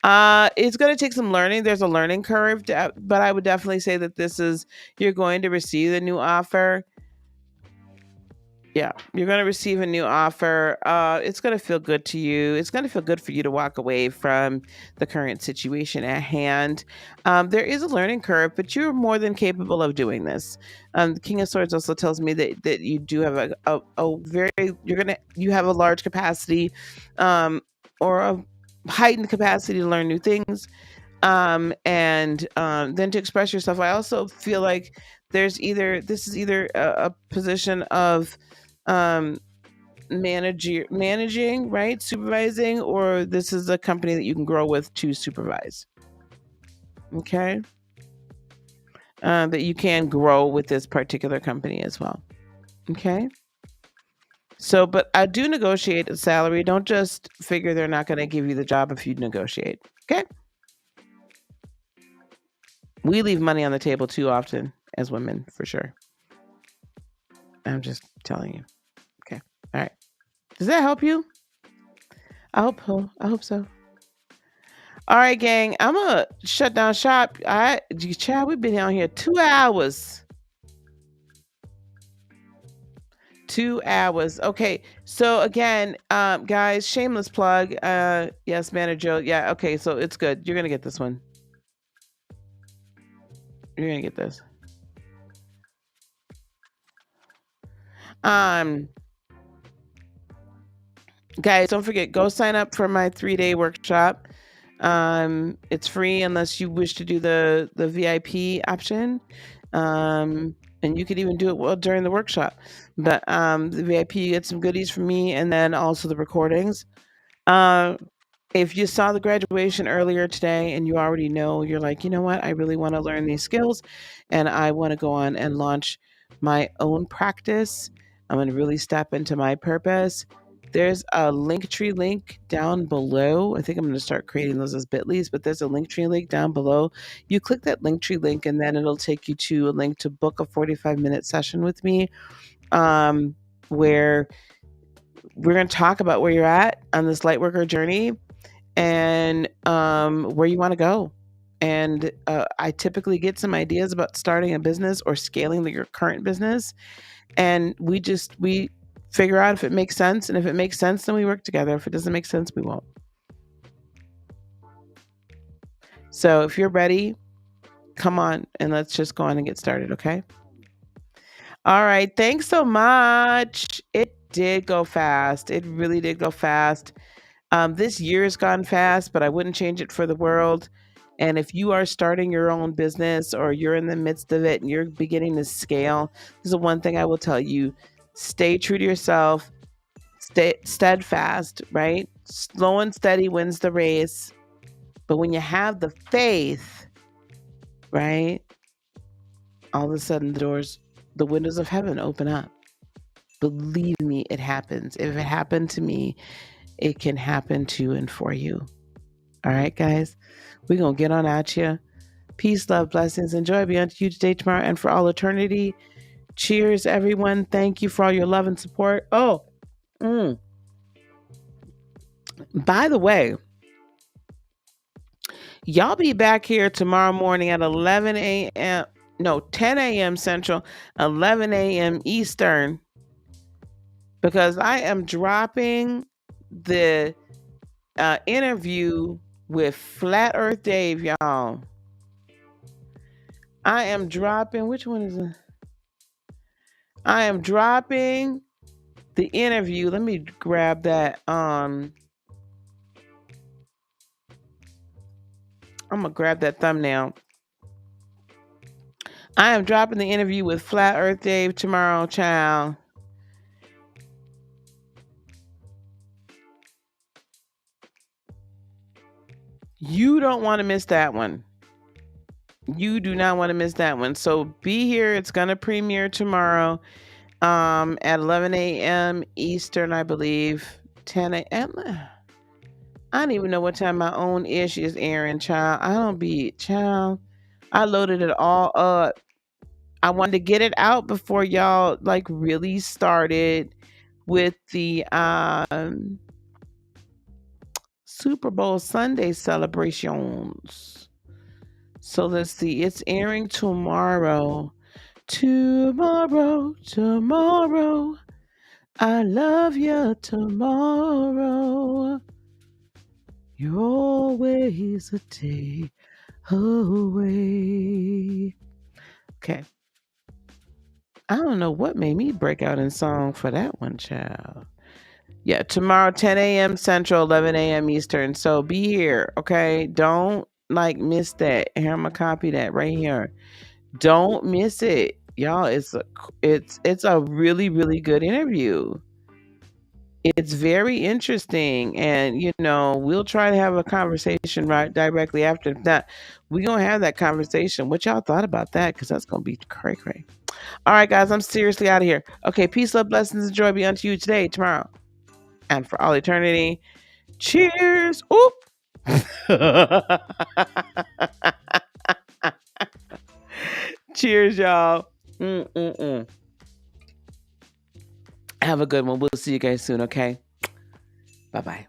It's going to take some learning. There's a learning curve, but I would definitely say that you're going to receive the new offer. Yeah, you're going to receive a new offer. It's going to feel good to you. It's going to feel good for you to walk away from the current situation at hand. There is a learning curve, but you're more than capable of doing this. The King of Swords also tells me that you do have you have a large capacity, or a heightened capacity to learn new things, and then to express yourself. I also feel like this is either a position of managing, right, supervising, or this is a company that you can grow with to supervise. Okay. That you can grow with this particular company as well. Okay. So, but I do negotiate a salary. Don't just figure they're not going to give you the job if you negotiate. Okay. We leave money on the table too often as women, for sure. I'm just telling you. Okay. All right. Does that help you? I hope so. All right, gang. I'm gonna shut down shop. Chad, we've been down here 2 hours. 2 hours. Okay. So again, guys, shameless plug. Yes, manager. Yeah. Okay. So it's good. You're gonna get this one. You're gonna get this. Guys, don't forget, go sign up for my 3-day workshop. It's free unless you wish to do the VIP option. And you could even do it during the workshop. But the VIP, you get some goodies from me, and then also the recordings. If you saw the graduation earlier today and you already know, you're like, you know what, I really want to learn these skills and I want to go on and launch my own practice. I'm going to really step into my purpose. There's a Linktree link down below. I think I'm going to start creating those as bit.lys, but there's a Linktree link down below. You click that Linktree link and then it'll take you to a link to book a 45-minute session with me, where we're going to talk about where you're at on this lightworker journey and where you want to go. And I typically get some ideas about starting a business or scaling your current business. And we figure out if it makes sense. And if it makes sense, then we work together. If it doesn't make sense, we won't. So if you're ready, come on and let's just go on and get started, okay? All right. Thanks so much. It did go fast. It really did go fast. This year has gone fast, but I wouldn't change it for the world. And if you are starting your own business or you're in the midst of it and you're beginning to scale, this is the one thing I will tell you: stay true to yourself, stay steadfast, right? Slow and steady wins the race. But when you have the faith, right, all of a sudden the windows of heaven open up. Believe me, it happens. If it happened to me, it can happen to and for you. All right, guys. We're going to get on out here. Peace, love, blessings, and joy be unto you today, tomorrow, and for all eternity. Cheers, everyone. Thank you for all your love and support. Oh, by the way, y'all be back here tomorrow morning at 11 a.m. No, 10 a.m. Central, 11 a.m. Eastern, because I am dropping the interview with Flat Earth Dave, y'all. I am dropping, which one is it? I am dropping the interview. Let me grab that. I'm gonna grab that thumbnail. I am dropping the interview with Flat Earth Dave tomorrow, child. You don't want to miss that one. You do not want to miss that one. So be here. It's gonna premiere tomorrow at 11 a.m. Eastern, I believe. 10 a.m. I don't even know what time my own ish is airing, child. I don't be child. I loaded it all up. I wanted to get it out before y'all like really started with the Super Bowl Sunday celebrations. So let's see. It's airing tomorrow. Tomorrow. I love you tomorrow. You're always a day away. Okay. I don't know what made me break out in song for that one, child. Yeah, tomorrow, 10 a.m. Central, 11 a.m. Eastern. So be here, okay? Don't like miss that. Here, I'm gonna copy that right here. Don't miss it, y'all. It's a really really good interview. It's very interesting, and we'll try to have a conversation right directly after that. We're gonna have that conversation. What y'all thought about that? Because that's gonna be cray cray. All right, guys, I'm seriously out of here. Okay, peace, love, blessings, and joy be unto you today, tomorrow, and for all eternity. Cheers. Oop. Cheers, y'all. Mm-mm-mm. Have a good one. We'll see you guys soon, okay? Bye-bye.